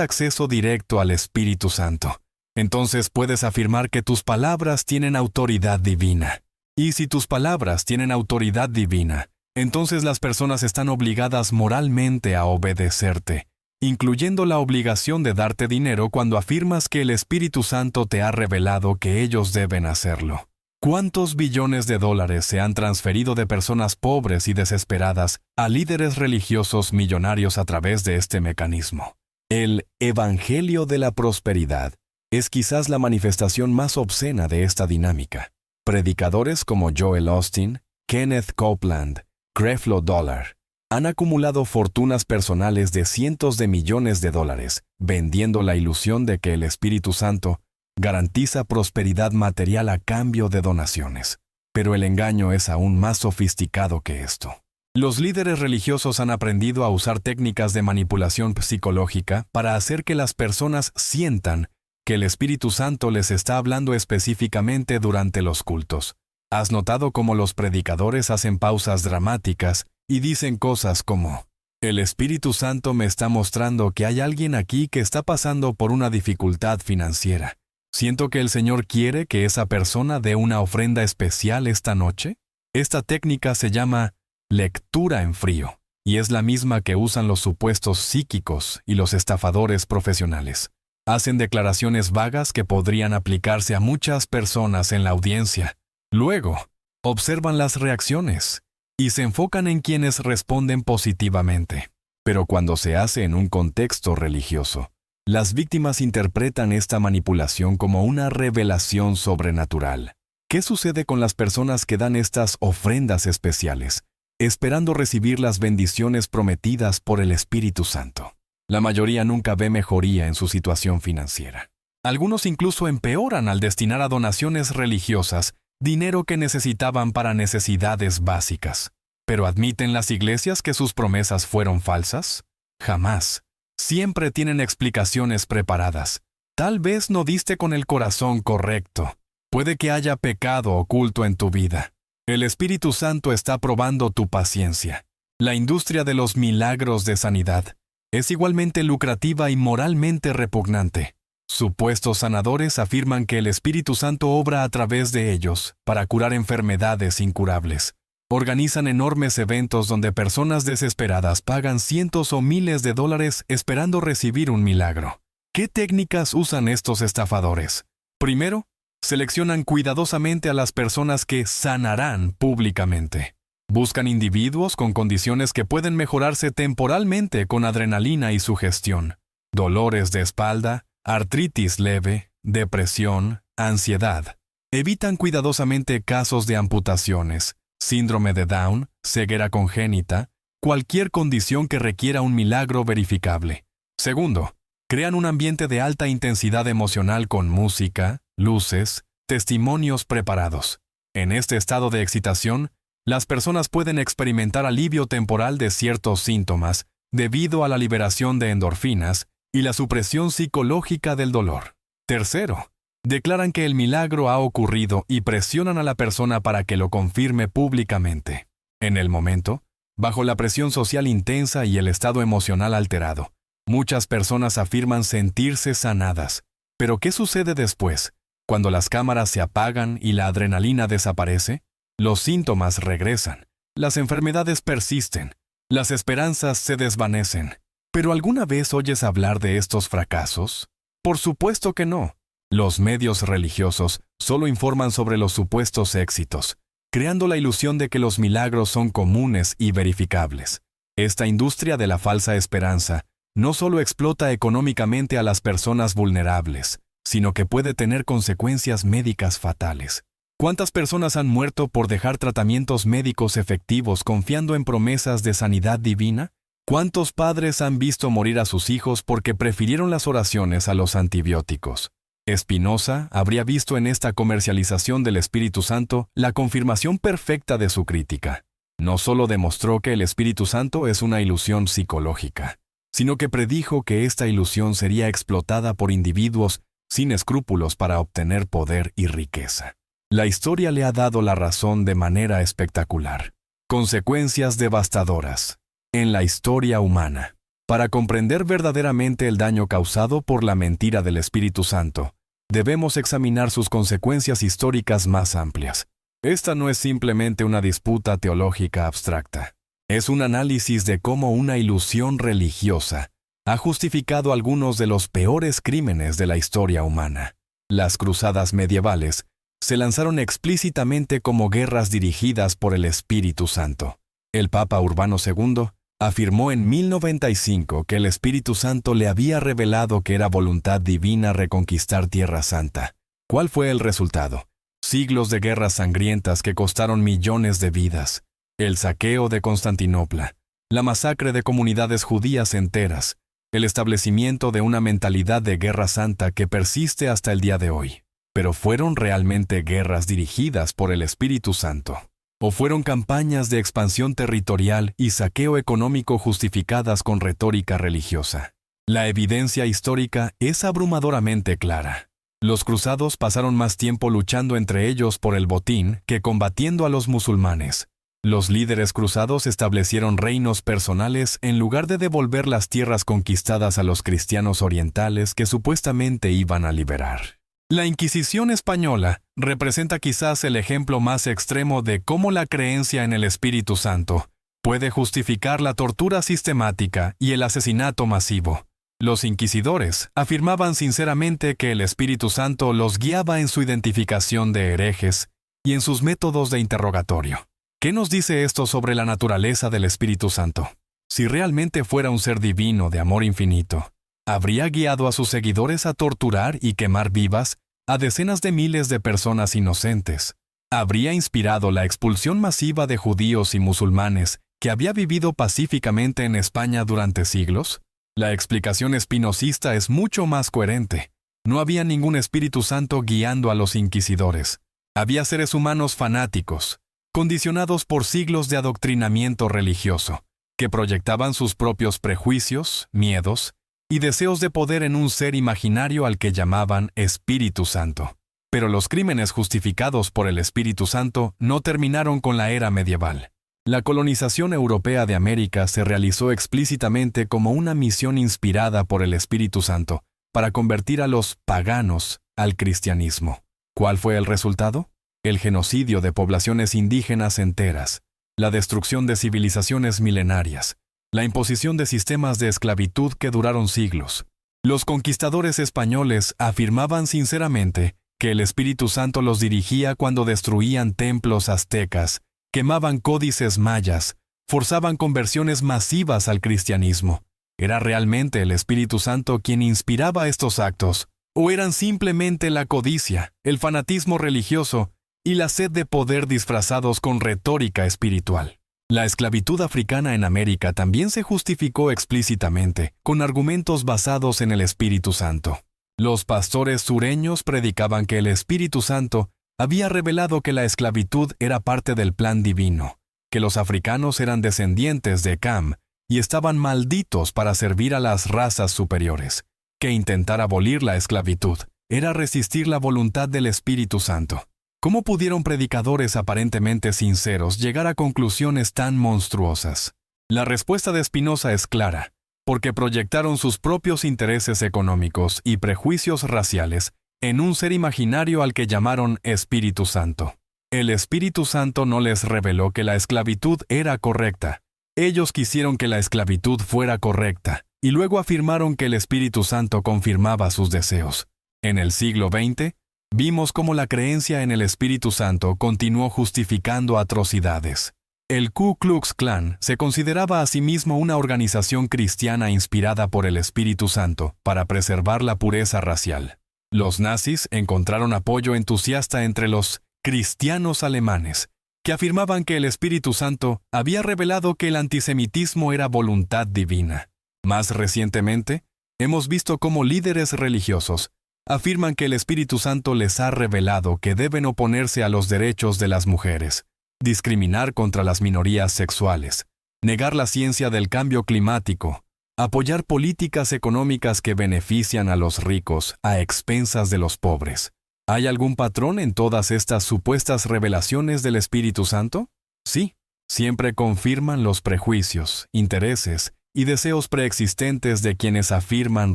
acceso directo al Espíritu Santo, entonces puedes afirmar que tus palabras tienen autoridad divina. Y si tus palabras tienen autoridad divina, entonces las personas están obligadas moralmente a obedecerte, incluyendo la obligación de darte dinero cuando afirmas que el Espíritu Santo te ha revelado que ellos deben hacerlo. ¿Cuántos billones de dólares se han transferido de personas pobres y desesperadas a líderes religiosos millonarios a través de este mecanismo? El Evangelio de la Prosperidad es quizás la manifestación más obscena de esta dinámica. Predicadores como Joel Osteen, Kenneth Copeland, Creflo Dollar han acumulado fortunas personales de cientos de millones de dólares, vendiendo la ilusión de que el Espíritu Santo garantiza prosperidad material a cambio de donaciones. Pero el engaño es aún más sofisticado que esto. Los líderes religiosos han aprendido a usar técnicas de manipulación psicológica para hacer que las personas sientan que el Espíritu Santo les está hablando específicamente durante los cultos. ¿Has notado cómo los predicadores hacen pausas dramáticas y dicen cosas como: el Espíritu Santo me está mostrando que hay alguien aquí que está pasando por una dificultad financiera? ¿Siento que el Señor quiere que esa persona dé una ofrenda especial esta noche? Esta técnica se llama lectura en frío, y es la misma que usan los supuestos psíquicos y los estafadores profesionales. Hacen declaraciones vagas que podrían aplicarse a muchas personas en la audiencia. Luego, observan las reacciones y se enfocan en quienes responden positivamente. Pero cuando se hace en un contexto religioso, las víctimas interpretan esta manipulación como una revelación sobrenatural. ¿Qué sucede con las personas que dan estas ofrendas especiales, esperando recibir las bendiciones prometidas por el Espíritu Santo? La mayoría nunca ve mejoría en su situación financiera. Algunos incluso empeoran al destinar a donaciones religiosas dinero que necesitaban para necesidades básicas. ¿Pero admiten las iglesias que sus promesas fueron falsas? Jamás. Siempre tienen explicaciones preparadas. Tal vez no diste con el corazón correcto. Puede que haya pecado oculto en tu vida. El Espíritu Santo está probando tu paciencia. La industria de los milagros de sanidad es igualmente lucrativa y moralmente repugnante. Supuestos sanadores afirman que el Espíritu Santo obra a través de ellos para curar enfermedades incurables. Organizan enormes eventos donde personas desesperadas pagan cientos o miles de dólares esperando recibir un milagro. ¿Qué técnicas usan estos estafadores? Primero, Seleccionan cuidadosamente a las personas que sanarán públicamente. Buscan individuos con condiciones que pueden mejorarse temporalmente con adrenalina y sugestión. Dolores de espalda, artritis leve, depresión, ansiedad. Evitan cuidadosamente casos de amputaciones, síndrome de Down, ceguera congénita, cualquier condición que requiera un milagro verificable. Segundo, crean un ambiente de alta intensidad emocional con música, luces, testimonios preparados. En este estado de excitación, las personas pueden experimentar alivio temporal de ciertos síntomas debido a la liberación de endorfinas y la supresión psicológica del dolor. Tercero, declaran que el milagro ha ocurrido y presionan a la persona para que lo confirme públicamente. En el momento, bajo la presión social intensa y el estado emocional alterado, muchas personas afirman sentirse sanadas. Pero ¿qué sucede después? Cuando las cámaras se apagan y la adrenalina desaparece, los síntomas regresan, las enfermedades persisten, las esperanzas se desvanecen. ¿Pero alguna vez oyes hablar de estos fracasos? Por supuesto que no. Los medios religiosos solo informan sobre los supuestos éxitos, creando la ilusión de que los milagros son comunes y verificables. Esta industria de la falsa esperanza no solo explota económicamente a las personas vulnerables, sino que puede tener consecuencias médicas fatales. ¿Cuántas personas han muerto por dejar tratamientos médicos efectivos confiando en promesas de sanidad divina? ¿Cuántos padres han visto morir a sus hijos porque prefirieron las oraciones a los antibióticos? Spinoza habría visto en esta comercialización del Espíritu Santo la confirmación perfecta de su crítica. No solo demostró que el Espíritu Santo es una ilusión psicológica, sino que predijo que esta ilusión sería explotada por individuos sin escrúpulos para obtener poder y riqueza. La historia le ha dado la razón de manera espectacular. Consecuencias devastadoras en la historia humana. Para comprender verdaderamente el daño causado por la mentira del Espíritu Santo, debemos examinar sus consecuencias históricas más amplias. Esta no es simplemente una disputa teológica abstracta. Es un análisis de cómo una ilusión religiosa ha justificado algunos de los peores crímenes de la historia humana. Las cruzadas medievales se lanzaron explícitamente como guerras dirigidas por el Espíritu Santo. El Papa Urbano II afirmó en 1095 que el Espíritu Santo le había revelado que era voluntad divina reconquistar Tierra Santa. ¿Cuál fue el resultado? Siglos de guerras sangrientas que costaron millones de vidas, el saqueo de Constantinopla, la masacre de comunidades judías enteras, el establecimiento de una mentalidad de guerra santa que persiste hasta el día de hoy. ¿Pero fueron realmente guerras dirigidas por el Espíritu Santo? ¿O fueron campañas de expansión territorial y saqueo económico justificadas con retórica religiosa? La evidencia histórica es abrumadoramente clara. Los cruzados pasaron más tiempo luchando entre ellos por el botín que combatiendo a los musulmanes. Los líderes cruzados establecieron reinos personales en lugar de devolver las tierras conquistadas a los cristianos orientales que supuestamente iban a liberar. La Inquisición española representa quizás el ejemplo más extremo de cómo la creencia en el Espíritu Santo puede justificar la tortura sistemática y el asesinato masivo. Los inquisidores afirmaban sinceramente que el Espíritu Santo los guiaba en su identificación de herejes y en sus métodos de interrogatorio. ¿Qué nos dice esto sobre la naturaleza del Espíritu Santo? Si realmente fuera un ser divino de amor infinito, ¿habría guiado a sus seguidores a torturar y quemar vivas a decenas de miles de personas inocentes? ¿Habría inspirado la expulsión masiva de judíos y musulmanes que había vivido pacíficamente en España durante siglos? La explicación espinosista es mucho más coherente. No había ningún Espíritu Santo guiando a los inquisidores. Había seres humanos fanáticos, condicionados por siglos de adoctrinamiento religioso, que proyectaban sus propios prejuicios, miedos y deseos de poder en un ser imaginario al que llamaban Espíritu Santo. Pero los crímenes justificados por el Espíritu Santo no terminaron con la era medieval. La colonización europea de América se realizó explícitamente como una misión inspirada por el Espíritu Santo para convertir a los paganos al cristianismo. ¿Cuál fue el resultado? El genocidio de poblaciones indígenas enteras, la destrucción de civilizaciones milenarias, la imposición de sistemas de esclavitud que duraron siglos. Los conquistadores españoles afirmaban sinceramente que el Espíritu Santo los dirigía cuando destruían templos aztecas, quemaban códices mayas, forzaban conversiones masivas al cristianismo. ¿Era realmente el Espíritu Santo quien inspiraba estos actos? ¿O eran simplemente la codicia, el fanatismo religioso y la sed de poder disfrazados con retórica espiritual? La esclavitud africana en América también se justificó explícitamente, con argumentos basados en el Espíritu Santo. Los pastores sureños predicaban que el Espíritu Santo había revelado que la esclavitud era parte del plan divino, que los africanos eran descendientes de Cam y estaban malditos para servir a las razas superiores, que intentar abolir la esclavitud era resistir la voluntad del Espíritu Santo. ¿Cómo pudieron predicadores aparentemente sinceros llegar a conclusiones tan monstruosas? La respuesta de Spinoza es clara, porque proyectaron sus propios intereses económicos y prejuicios raciales en un ser imaginario al que llamaron Espíritu Santo. El Espíritu Santo no les reveló que la esclavitud era correcta. Ellos quisieron que la esclavitud fuera correcta, y luego afirmaron que el Espíritu Santo confirmaba sus deseos. En el siglo XX, vimos cómo la creencia en el Espíritu Santo continuó justificando atrocidades. El Ku Klux Klan se consideraba a sí mismo una organización cristiana inspirada por el Espíritu Santo para preservar la pureza racial. Los nazis encontraron apoyo entusiasta entre los cristianos alemanes, que afirmaban que el Espíritu Santo había revelado que el antisemitismo era voluntad divina. Más recientemente, hemos visto cómo líderes religiosos afirman que el Espíritu Santo les ha revelado que deben oponerse a los derechos de las mujeres, discriminar contra las minorías sexuales, negar la ciencia del cambio climático, apoyar políticas económicas que benefician a los ricos a expensas de los pobres. ¿Hay algún patrón en todas estas supuestas revelaciones del Espíritu Santo? Sí, siempre confirman los prejuicios, intereses y deseos preexistentes de quienes afirman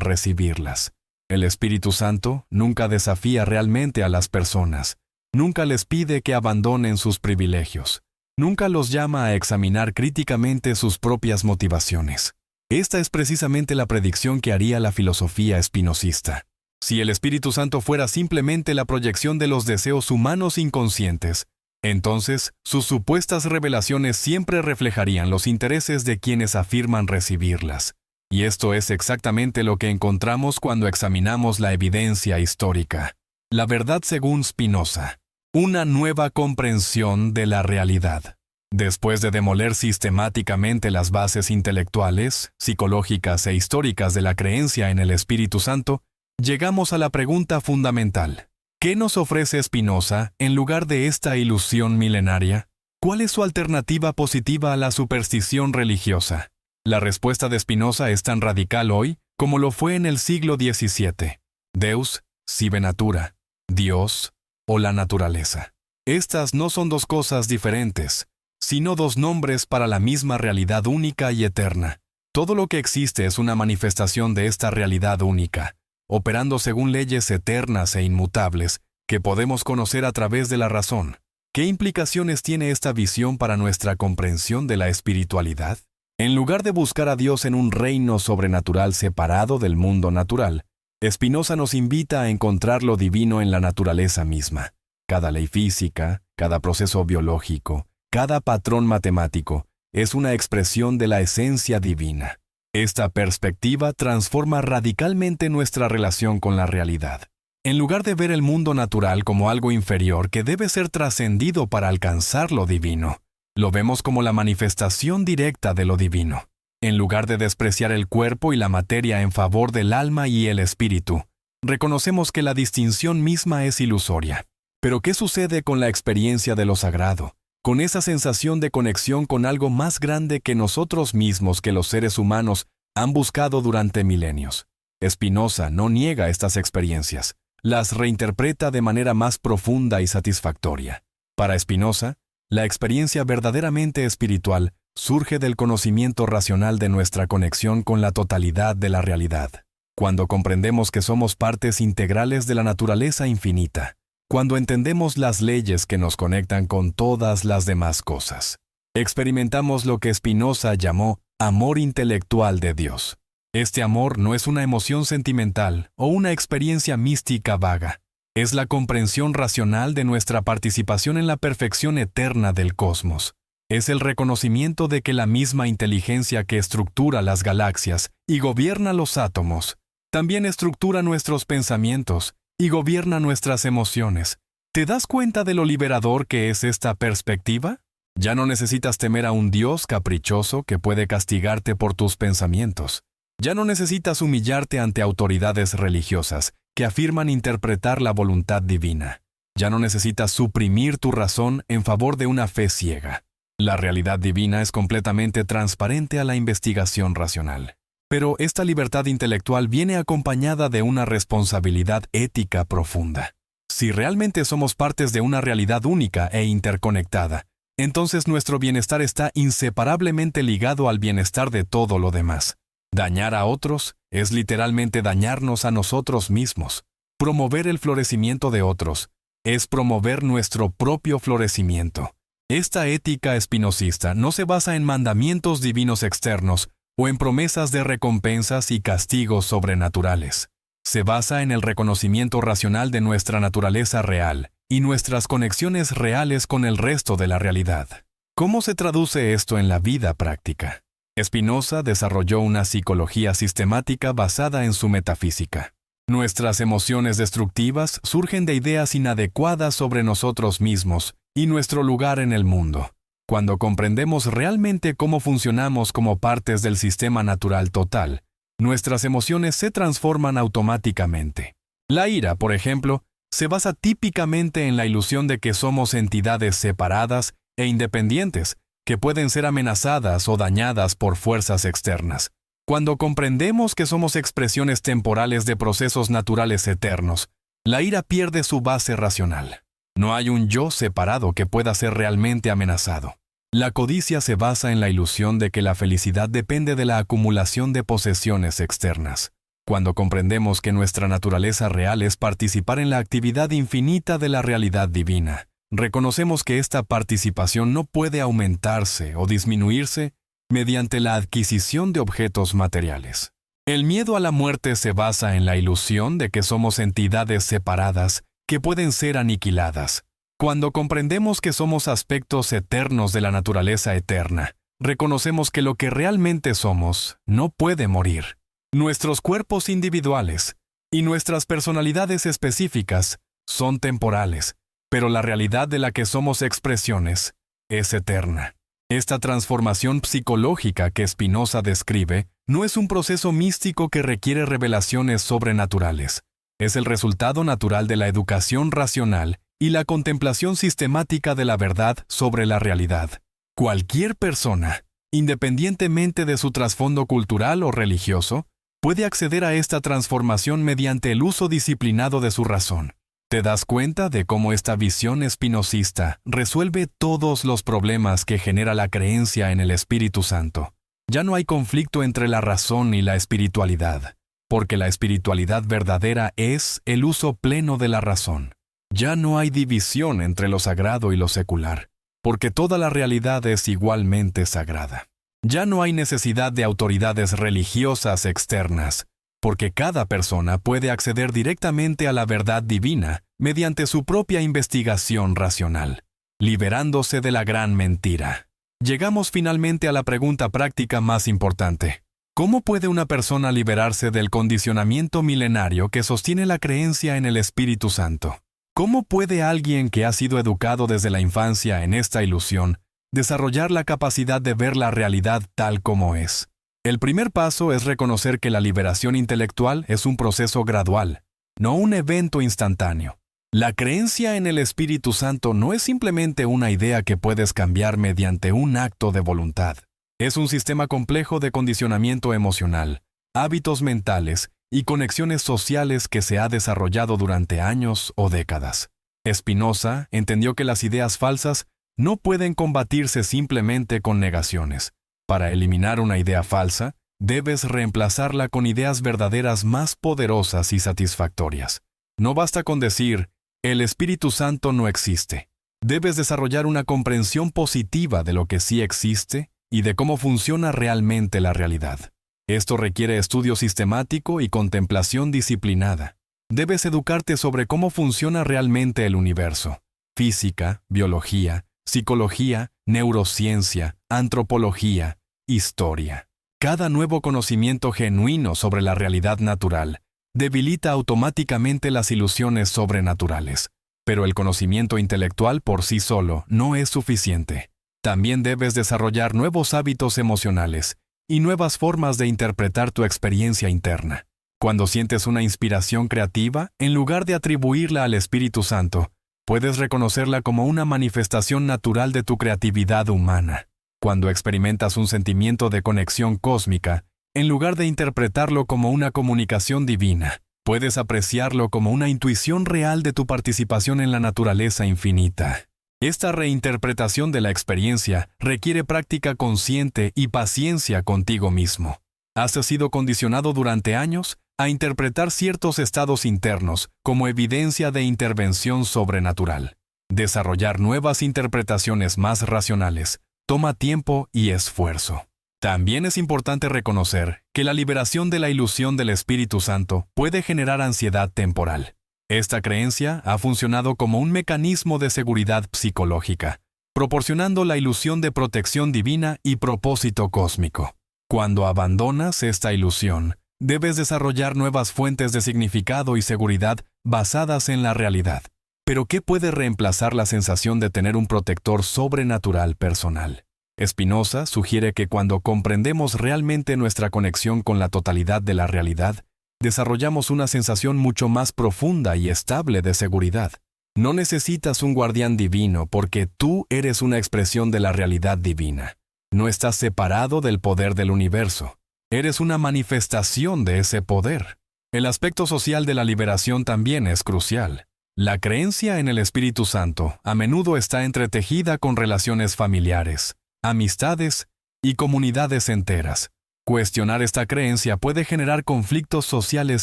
recibirlas. El Espíritu Santo nunca desafía realmente a las personas, nunca les pide que abandonen sus privilegios, nunca los llama a examinar críticamente sus propias motivaciones. Esta es precisamente la predicción que haría la filosofía espinosista. Si el Espíritu Santo fuera simplemente la proyección de los deseos humanos inconscientes, entonces sus supuestas revelaciones siempre reflejarían los intereses de quienes afirman recibirlas. Y esto es exactamente lo que encontramos cuando examinamos la evidencia histórica. La verdad según Spinoza. Una nueva comprensión de la realidad. Después de demoler sistemáticamente las bases intelectuales, psicológicas e históricas de la creencia en el Espíritu Santo, llegamos a la pregunta fundamental. ¿Qué nos ofrece Spinoza en lugar de esta ilusión milenaria? ¿Cuál es su alternativa positiva a la superstición religiosa? La respuesta de Spinoza es tan radical hoy como lo fue en el siglo XVII. Deus, sive natura, Dios o la naturaleza. Estas no son dos cosas diferentes, sino dos nombres para la misma realidad única y eterna. Todo lo que existe es una manifestación de esta realidad única, operando según leyes eternas e inmutables que podemos conocer a través de la razón. ¿Qué implicaciones tiene esta visión para nuestra comprensión de la espiritualidad? En lugar de buscar a Dios en un reino sobrenatural separado del mundo natural, Spinoza nos invita a encontrar lo divino en la naturaleza misma. Cada ley física, cada proceso biológico, cada patrón matemático es una expresión de la esencia divina. Esta perspectiva transforma radicalmente nuestra relación con la realidad. En lugar de ver el mundo natural como algo inferior que debe ser trascendido para alcanzar lo divino, lo vemos como la manifestación directa de lo divino. En lugar de despreciar el cuerpo y la materia en favor del alma y el espíritu, reconocemos que la distinción misma es ilusoria. Pero ¿qué sucede con la experiencia de lo sagrado? Con esa sensación de conexión con algo más grande que nosotros mismos, que los seres humanos han buscado durante milenios. Spinoza no niega estas experiencias, las reinterpreta de manera más profunda y satisfactoria. Para Spinoza, la experiencia verdaderamente espiritual surge del conocimiento racional de nuestra conexión con la totalidad de la realidad. Cuando comprendemos que somos partes integrales de la naturaleza infinita, cuando entendemos las leyes que nos conectan con todas las demás cosas, experimentamos lo que Spinoza llamó amor intelectual de Dios. Este amor no es una emoción sentimental o una experiencia mística vaga. Es la comprensión racional de nuestra participación en la perfección eterna del cosmos. Es el reconocimiento de que la misma inteligencia que estructura las galaxias y gobierna los átomos, también estructura nuestros pensamientos y gobierna nuestras emociones. ¿Te das cuenta de lo liberador que es esta perspectiva? Ya no necesitas temer a un Dios caprichoso que puede castigarte por tus pensamientos. Ya no necesitas humillarte ante autoridades religiosas que afirman interpretar la voluntad divina. Ya no necesitas suprimir tu razón en favor de una fe ciega. La realidad divina es completamente transparente a la investigación racional. Pero esta libertad intelectual viene acompañada de una responsabilidad ética profunda. Si realmente somos partes de una realidad única e interconectada, entonces nuestro bienestar está inseparablemente ligado al bienestar de todo lo demás. Dañar a otros es literalmente dañarnos a nosotros mismos. Promover el florecimiento de otros es promover nuestro propio florecimiento. Esta ética espinosista no se basa en mandamientos divinos externos o en promesas de recompensas y castigos sobrenaturales. Se basa en el reconocimiento racional de nuestra naturaleza real y nuestras conexiones reales con el resto de la realidad. ¿Cómo se traduce esto en la vida práctica? Spinoza desarrolló una psicología sistemática basada en su metafísica. Nuestras emociones destructivas surgen de ideas inadecuadas sobre nosotros mismos y nuestro lugar en el mundo. Cuando comprendemos realmente cómo funcionamos como partes del sistema natural total, nuestras emociones se transforman automáticamente. La ira, por ejemplo, se basa típicamente en la ilusión de que somos entidades separadas e independientes, que pueden ser amenazadas o dañadas por fuerzas externas. Cuando comprendemos que somos expresiones temporales de procesos naturales eternos, la ira pierde su base racional. No hay un yo separado que pueda ser realmente amenazado. La codicia se basa en la ilusión de que la felicidad depende de la acumulación de posesiones externas. Cuando comprendemos que nuestra naturaleza real es participar en la actividad infinita de la realidad divina, reconocemos que esta participación no puede aumentarse o disminuirse mediante la adquisición de objetos materiales. El miedo a la muerte se basa en la ilusión de que somos entidades separadas que pueden ser aniquiladas. Cuando comprendemos que somos aspectos eternos de la naturaleza eterna, reconocemos que lo que realmente somos no puede morir. Nuestros cuerpos individuales y nuestras personalidades específicas son temporales, pero la realidad de la que somos expresiones es eterna. Esta transformación psicológica que Spinoza describe no es un proceso místico que requiere revelaciones sobrenaturales. Es el resultado natural de la educación racional y la contemplación sistemática de la verdad sobre la realidad. Cualquier persona, independientemente de su trasfondo cultural o religioso, puede acceder a esta transformación mediante el uso disciplinado de su razón. ¿Te das cuenta de cómo esta visión espinosista resuelve todos los problemas que genera la creencia en el Espíritu Santo? Ya no hay conflicto entre la razón y la espiritualidad, porque la espiritualidad verdadera es el uso pleno de la razón. Ya no hay división entre lo sagrado y lo secular, porque toda la realidad es igualmente sagrada. Ya no hay necesidad de autoridades religiosas externas, porque cada persona puede acceder directamente a la verdad divina mediante su propia investigación racional, liberándose de la gran mentira. Llegamos finalmente a la pregunta práctica más importante. ¿Cómo puede una persona liberarse del condicionamiento milenario que sostiene la creencia en el Espíritu Santo? ¿Cómo puede alguien que ha sido educado desde la infancia en esta ilusión desarrollar la capacidad de ver la realidad tal como es? El primer paso es reconocer que la liberación intelectual es un proceso gradual, no un evento instantáneo. La creencia en el Espíritu Santo no es simplemente una idea que puedes cambiar mediante un acto de voluntad. Es un sistema complejo de condicionamiento emocional, hábitos mentales y conexiones sociales que se ha desarrollado durante años o décadas. Spinoza entendió que las ideas falsas no pueden combatirse simplemente con negaciones. Para eliminar una idea falsa, debes reemplazarla con ideas verdaderas más poderosas y satisfactorias. No basta con decir, el Espíritu Santo no existe. Debes desarrollar una comprensión positiva de lo que sí existe y de cómo funciona realmente la realidad. Esto requiere estudio sistemático y contemplación disciplinada. Debes educarte sobre cómo funciona realmente el universo: física, biología, psicología, neurociencia, antropología, historia. Cada nuevo conocimiento genuino sobre la realidad natural debilita automáticamente las ilusiones sobrenaturales. Pero el conocimiento intelectual por sí solo no es suficiente. También debes desarrollar nuevos hábitos emocionales y nuevas formas de interpretar tu experiencia interna. Cuando sientes una inspiración creativa, en lugar de atribuirla al Espíritu Santo, puedes reconocerla como una manifestación natural de tu creatividad humana. Cuando experimentas un sentimiento de conexión cósmica, en lugar de interpretarlo como una comunicación divina, puedes apreciarlo como una intuición real de tu participación en la naturaleza infinita. Esta reinterpretación de la experiencia requiere práctica consciente y paciencia contigo mismo. Has sido condicionado durante años a interpretar ciertos estados internos como evidencia de intervención sobrenatural. Desarrollar nuevas interpretaciones más racionales toma tiempo y esfuerzo. También es importante reconocer que la liberación de la ilusión del Espíritu Santo puede generar ansiedad temporal. Esta creencia ha funcionado como un mecanismo de seguridad psicológica, proporcionando la ilusión de protección divina y propósito cósmico. Cuando abandonas esta ilusión, debes desarrollar nuevas fuentes de significado y seguridad basadas en la realidad. Pero ¿qué puede reemplazar la sensación de tener un protector sobrenatural personal? Spinoza sugiere que cuando comprendemos realmente nuestra conexión con la totalidad de la realidad, desarrollamos una sensación mucho más profunda y estable de seguridad. No necesitas un guardián divino porque tú eres una expresión de la realidad divina. No estás separado del poder del universo. Eres una manifestación de ese poder. El aspecto social de la liberación también es crucial. La creencia en el Espíritu Santo a menudo está entretejida con relaciones familiares, amistades y comunidades enteras. Cuestionar esta creencia puede generar conflictos sociales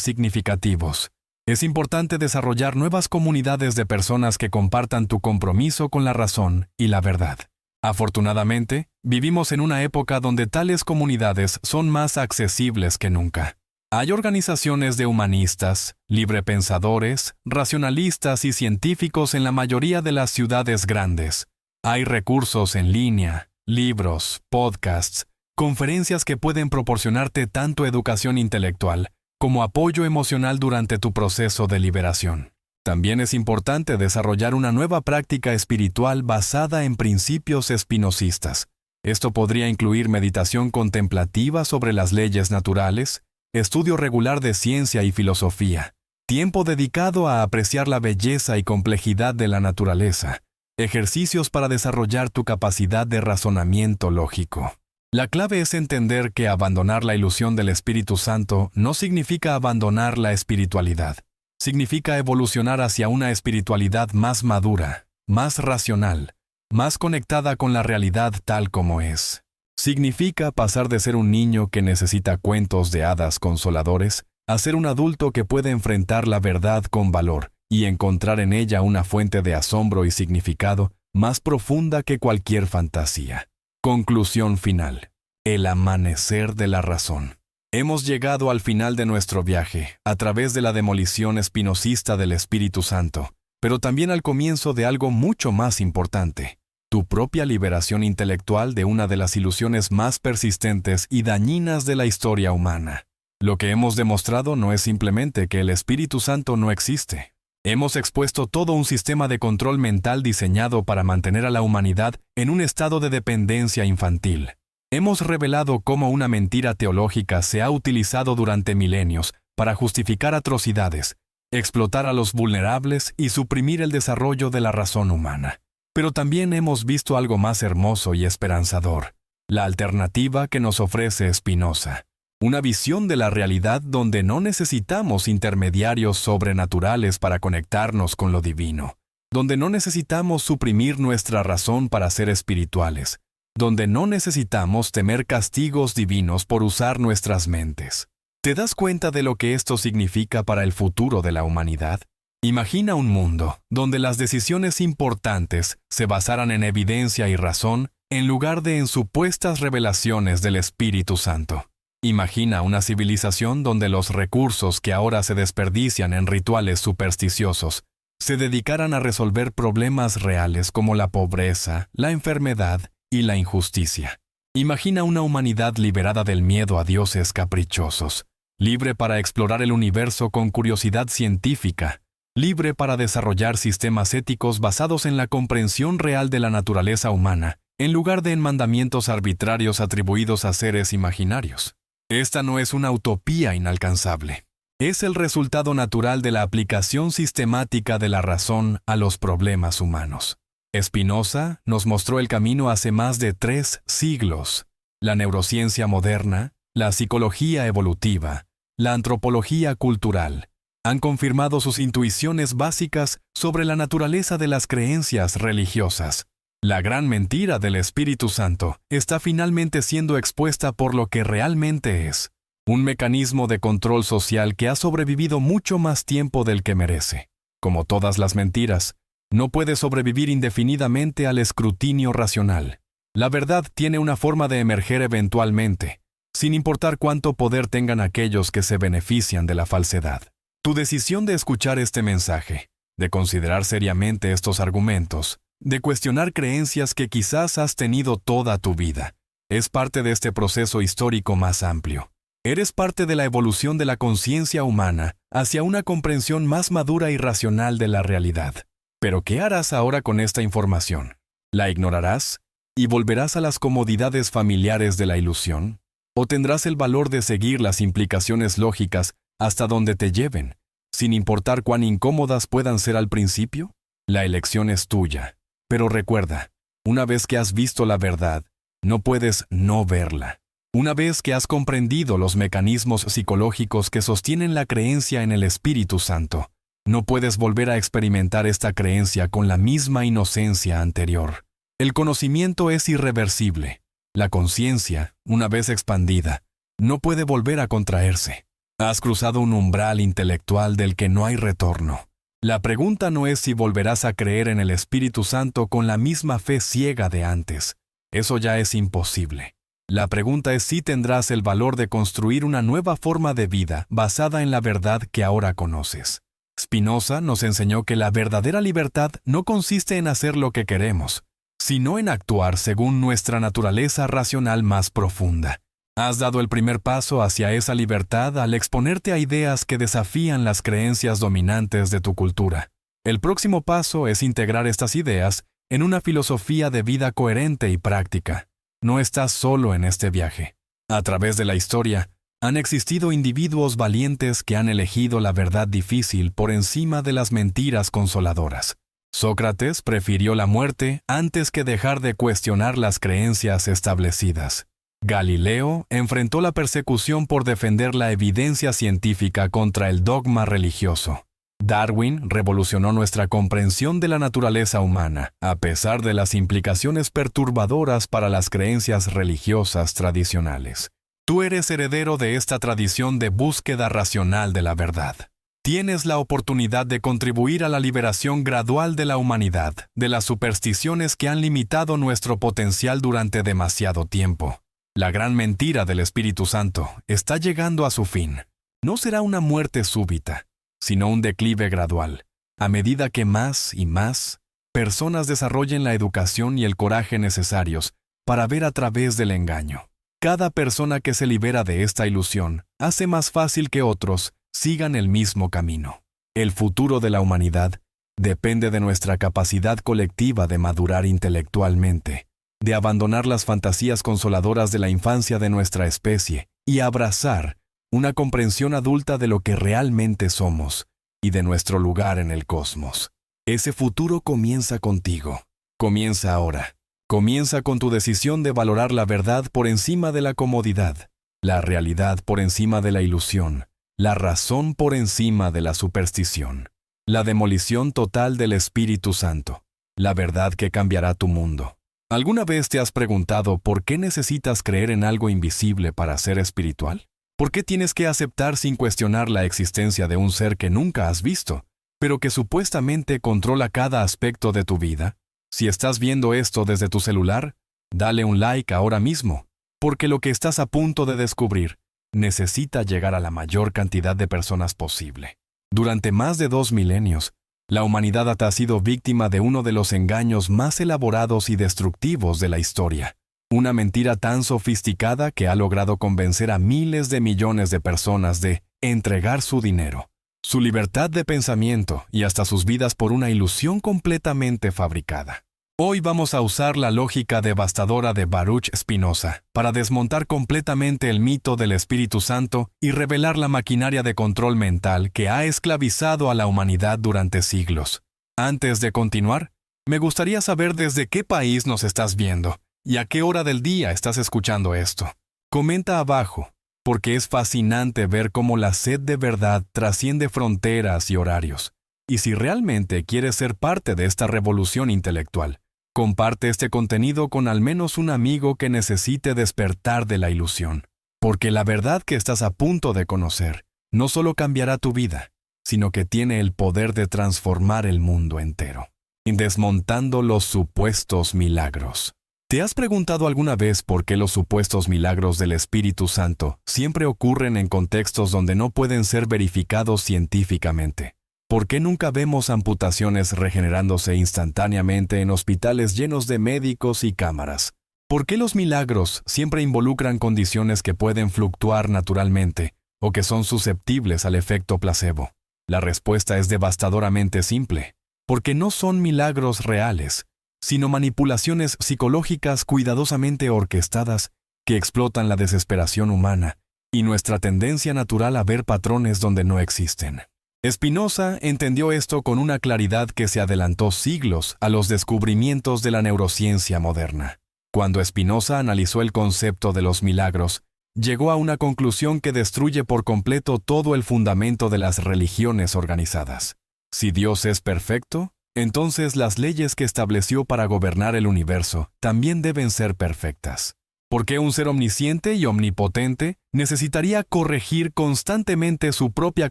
significativos. Es importante desarrollar nuevas comunidades de personas que compartan tu compromiso con la razón y la verdad. Afortunadamente, vivimos en una época donde tales comunidades son más accesibles que nunca. Hay organizaciones de humanistas, librepensadores, racionalistas y científicos en la mayoría de las ciudades grandes. Hay recursos en línea, libros, podcasts, conferencias que pueden proporcionarte tanto educación intelectual como apoyo emocional durante tu proceso de liberación. También es importante desarrollar una nueva práctica espiritual basada en principios espinozistas. Esto podría incluir meditación contemplativa sobre las leyes naturales, estudio regular de ciencia y filosofía, tiempo dedicado a apreciar la belleza y complejidad de la naturaleza, ejercicios para desarrollar tu capacidad de razonamiento lógico. La clave es entender que abandonar la ilusión del Espíritu Santo no significa abandonar la espiritualidad. Significa evolucionar hacia una espiritualidad más madura, más racional, más conectada con la realidad tal como es. Significa pasar de ser un niño que necesita cuentos de hadas consoladores a ser un adulto que puede enfrentar la verdad con valor y encontrar en ella una fuente de asombro y significado más profunda que cualquier fantasía. Conclusión final. El amanecer de la razón. Hemos llegado al final de nuestro viaje, a través de la demolición espinocista del Espíritu Santo, pero también al comienzo de algo mucho más importante: tu propia liberación intelectual de una de las ilusiones más persistentes y dañinas de la historia humana. Lo que hemos demostrado no es simplemente que el Espíritu Santo no existe. Hemos expuesto todo un sistema de control mental diseñado para mantener a la humanidad en un estado de dependencia infantil. Hemos revelado cómo una mentira teológica se ha utilizado durante milenios para justificar atrocidades, explotar a los vulnerables y suprimir el desarrollo de la razón humana. Pero también hemos visto algo más hermoso y esperanzador: la alternativa que nos ofrece Spinoza. Una visión de la realidad donde no necesitamos intermediarios sobrenaturales para conectarnos con lo divino, donde no necesitamos suprimir nuestra razón para ser espirituales, donde no necesitamos temer castigos divinos por usar nuestras mentes. ¿Te das cuenta de lo que esto significa para el futuro de la humanidad? Imagina un mundo donde las decisiones importantes se basaran en evidencia y razón en lugar de en supuestas revelaciones del Espíritu Santo. Imagina una civilización donde los recursos que ahora se desperdician en rituales supersticiosos se dedicaran a resolver problemas reales como la pobreza, la enfermedad y la injusticia. Imagina una humanidad liberada del miedo a dioses caprichosos, libre para explorar el universo con curiosidad científica, libre para desarrollar sistemas éticos basados en la comprensión real de la naturaleza humana, en lugar de en mandamientos arbitrarios atribuidos a seres imaginarios. Esta no es una utopía inalcanzable. Es el resultado natural de la aplicación sistemática de la razón a los problemas humanos. Spinoza nos mostró el camino hace más de 3 siglos. La neurociencia moderna, la psicología evolutiva, la antropología cultural, han confirmado sus intuiciones básicas sobre la naturaleza de las creencias religiosas. La gran mentira del Espíritu Santo está finalmente siendo expuesta por lo que realmente es, un mecanismo de control social que ha sobrevivido mucho más tiempo del que merece. Como todas las mentiras, no puede sobrevivir indefinidamente al escrutinio racional. La verdad tiene una forma de emerger eventualmente, sin importar cuánto poder tengan aquellos que se benefician de la falsedad. Tu decisión de escuchar este mensaje, de considerar seriamente estos argumentos, de cuestionar creencias que quizás has tenido toda tu vida, es parte de este proceso histórico más amplio. Eres parte de la evolución de la conciencia humana hacia una comprensión más madura y racional de la realidad. Pero ¿qué harás ahora con esta información? ¿La ignorarás y volverás a las comodidades familiares de la ilusión? ¿O tendrás el valor de seguir las implicaciones lógicas hasta donde te lleven, sin importar cuán incómodas puedan ser al principio? La elección es tuya. Pero recuerda, una vez que has visto la verdad, no puedes no verla. Una vez que has comprendido los mecanismos psicológicos que sostienen la creencia en el Espíritu Santo, no puedes volver a experimentar esta creencia con la misma inocencia anterior. El conocimiento es irreversible. La conciencia, una vez expandida, no puede volver a contraerse. Has cruzado un umbral intelectual del que no hay retorno. La pregunta no es si volverás a creer en el Espíritu Santo con la misma fe ciega de antes. Eso ya es imposible. La pregunta es si tendrás el valor de construir una nueva forma de vida basada en la verdad que ahora conoces. Spinoza nos enseñó que la verdadera libertad no consiste en hacer lo que queremos, sino en actuar según nuestra naturaleza racional más profunda. Has dado el primer paso hacia esa libertad al exponerte a ideas que desafían las creencias dominantes de tu cultura. El próximo paso es integrar estas ideas en una filosofía de vida coherente y práctica. No estás solo en este viaje. A través de la historia, han existido individuos valientes que han elegido la verdad difícil por encima de las mentiras consoladoras. Sócrates prefirió la muerte antes que dejar de cuestionar las creencias establecidas. Galileo enfrentó la persecución por defender la evidencia científica contra el dogma religioso. Darwin revolucionó nuestra comprensión de la naturaleza humana, a pesar de las implicaciones perturbadoras para las creencias religiosas tradicionales. Tú eres heredero de esta tradición de búsqueda racional de la verdad. Tienes la oportunidad de contribuir a la liberación gradual de la humanidad, de las supersticiones que han limitado nuestro potencial durante demasiado tiempo. La gran mentira del Espíritu Santo está llegando a su fin. No será una muerte súbita, sino un declive gradual, a medida que más y más personas desarrollen la educación y el coraje necesarios para ver a través del engaño. Cada persona que se libera de esta ilusión hace más fácil que otros sigan el mismo camino. El futuro de la humanidad depende de nuestra capacidad colectiva de madurar intelectualmente, de abandonar las fantasías consoladoras de la infancia de nuestra especie y abrazar una comprensión adulta de lo que realmente somos y de nuestro lugar en el cosmos. Ese futuro comienza contigo. Comienza ahora. Comienza con tu decisión de valorar la verdad por encima de la comodidad, la realidad por encima de la ilusión, la razón por encima de la superstición, la demolición total del Espíritu Santo, la verdad que cambiará tu mundo. ¿Alguna vez te has preguntado por qué necesitas creer en algo invisible para ser espiritual? ¿Por qué tienes que aceptar sin cuestionar la existencia de un ser que nunca has visto, pero que supuestamente controla cada aspecto de tu vida? Si estás viendo esto desde tu celular, dale un like ahora mismo, porque lo que estás a punto de descubrir necesita llegar a la mayor cantidad de personas posible. Durante más de 2 milenios, la humanidad ha sido víctima de uno de los engaños más elaborados y destructivos de la historia. Una mentira tan sofisticada que ha logrado convencer a miles de millones de personas de entregar su dinero, su libertad de pensamiento y hasta sus vidas por una ilusión completamente fabricada. Hoy vamos a usar la lógica devastadora de Baruch Spinoza para desmontar completamente el mito del Espíritu Santo y revelar la maquinaria de control mental que ha esclavizado a la humanidad durante siglos. Antes de continuar, me gustaría saber desde qué país nos estás viendo y a qué hora del día estás escuchando esto. Comenta abajo, porque es fascinante ver cómo la sed de verdad trasciende fronteras y horarios. Y si realmente quieres ser parte de esta revolución intelectual, comparte este contenido con al menos un amigo que necesite despertar de la ilusión. Porque la verdad que estás a punto de conocer no solo cambiará tu vida, sino que tiene el poder de transformar el mundo entero. Desmontando los supuestos milagros. ¿Te has preguntado alguna vez por qué los supuestos milagros del Espíritu Santo siempre ocurren en contextos donde no pueden ser verificados científicamente? ¿Por qué nunca vemos amputaciones regenerándose instantáneamente en hospitales llenos de médicos y cámaras? ¿Por qué los milagros siempre involucran condiciones que pueden fluctuar naturalmente o que son susceptibles al efecto placebo? La respuesta es devastadoramente simple. Porque no son milagros reales, sino manipulaciones psicológicas cuidadosamente orquestadas que explotan la desesperación humana y nuestra tendencia natural a ver patrones donde no existen. Spinoza entendió esto con una claridad que se adelantó siglos a los descubrimientos de la neurociencia moderna. Cuando Spinoza analizó el concepto de los milagros, llegó a una conclusión que destruye por completo todo el fundamento de las religiones organizadas. Si Dios es perfecto, entonces las leyes que estableció para gobernar el universo también deben ser perfectas. ¿Por qué un ser omnisciente y omnipotente necesitaría corregir constantemente su propia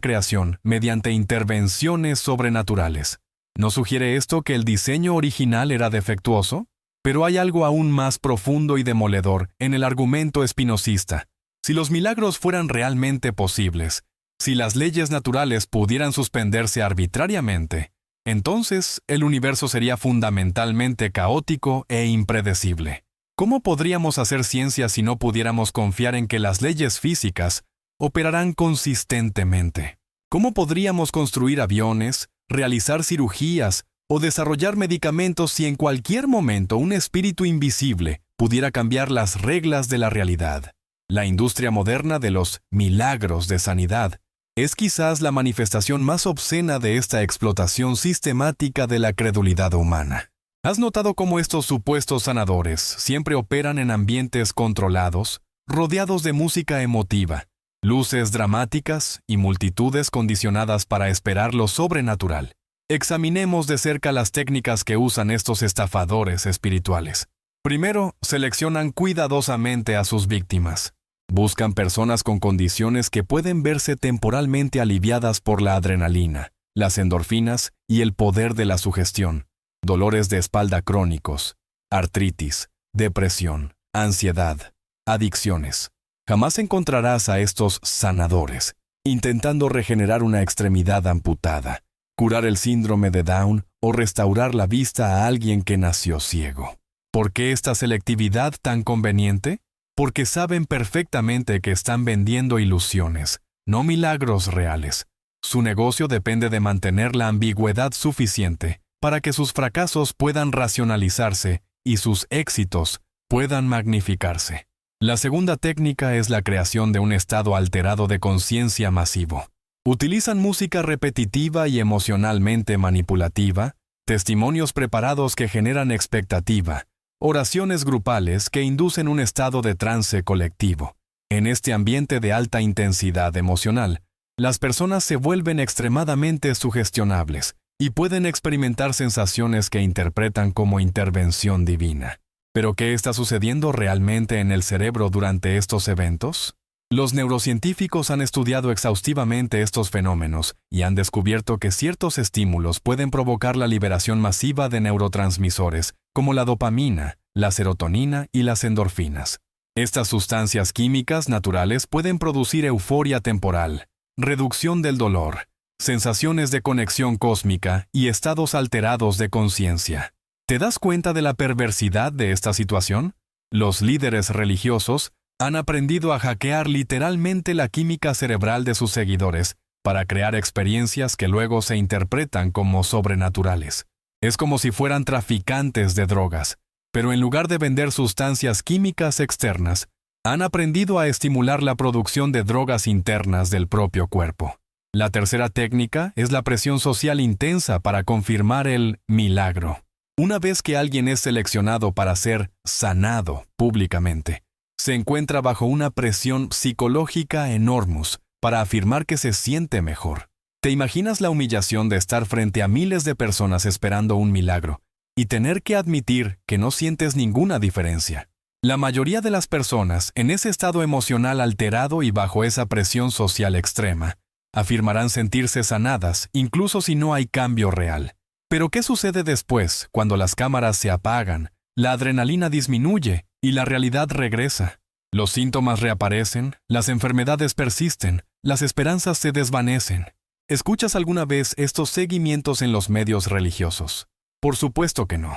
creación mediante intervenciones sobrenaturales? ¿No sugiere esto que el diseño original era defectuoso? Pero hay algo aún más profundo y demoledor en el argumento espinosista. Si los milagros fueran realmente posibles, si las leyes naturales pudieran suspenderse arbitrariamente, entonces el universo sería fundamentalmente caótico e impredecible. ¿Cómo podríamos hacer ciencia si no pudiéramos confiar en que las leyes físicas operarán consistentemente? ¿Cómo podríamos construir aviones, realizar cirugías o desarrollar medicamentos si en cualquier momento un espíritu invisible pudiera cambiar las reglas de la realidad? La industria moderna de los milagros de sanidad es quizás la manifestación más obscena de esta explotación sistemática de la credulidad humana. ¿Has notado cómo estos supuestos sanadores siempre operan en ambientes controlados, rodeados de música emotiva, luces dramáticas y multitudes condicionadas para esperar lo sobrenatural? Examinemos de cerca las técnicas que usan estos estafadores espirituales. Primero, seleccionan cuidadosamente a sus víctimas. Buscan personas con condiciones que pueden verse temporalmente aliviadas por la adrenalina, las endorfinas y el poder de la sugestión. Dolores de espalda crónicos, artritis, depresión, ansiedad, adicciones. Jamás encontrarás a estos sanadores intentando regenerar una extremidad amputada, curar el síndrome de Down o restaurar la vista a alguien que nació ciego. ¿Por qué esta selectividad tan conveniente? Porque saben perfectamente que están vendiendo ilusiones, no milagros reales. Su negocio depende de mantener la ambigüedad suficiente para que sus fracasos puedan racionalizarse y sus éxitos puedan magnificarse. La segunda técnica es la creación de un estado alterado de conciencia masivo. Utilizan música repetitiva y emocionalmente manipulativa, testimonios preparados que generan expectativa, oraciones grupales que inducen un estado de trance colectivo. En este ambiente de alta intensidad emocional, las personas se vuelven extremadamente sugestionables y pueden experimentar sensaciones que interpretan como intervención divina. ¿Pero qué está sucediendo realmente en el cerebro durante estos eventos? Los neurocientíficos han estudiado exhaustivamente estos fenómenos y han descubierto que ciertos estímulos pueden provocar la liberación masiva de neurotransmisores, como la dopamina, la serotonina y las endorfinas. Estas sustancias químicas naturales pueden producir euforia temporal, reducción del dolor, sensaciones de conexión cósmica y estados alterados de conciencia. ¿Te das cuenta de la perversidad de esta situación? Los líderes religiosos han aprendido a hackear literalmente la química cerebral de sus seguidores para crear experiencias que luego se interpretan como sobrenaturales. Es como si fueran traficantes de drogas, pero en lugar de vender sustancias químicas externas, han aprendido a estimular la producción de drogas internas del propio cuerpo. La tercera técnica es la presión social intensa para confirmar el milagro. Una vez que alguien es seleccionado para ser sanado públicamente, se encuentra bajo una presión psicológica enormous para afirmar que se siente mejor. ¿Te imaginas la humillación de estar frente a miles de personas esperando un milagro y tener que admitir que no sientes ninguna diferencia? La mayoría de las personas, en ese estado emocional alterado y bajo esa presión social extrema, afirmarán sentirse sanadas, incluso si no hay cambio real. Pero ¿qué sucede después, cuando las cámaras se apagan, la adrenalina disminuye y la realidad regresa? Los síntomas reaparecen, las enfermedades persisten, las esperanzas se desvanecen. ¿Escuchas alguna vez estos seguimientos en los medios religiosos? Por supuesto que no.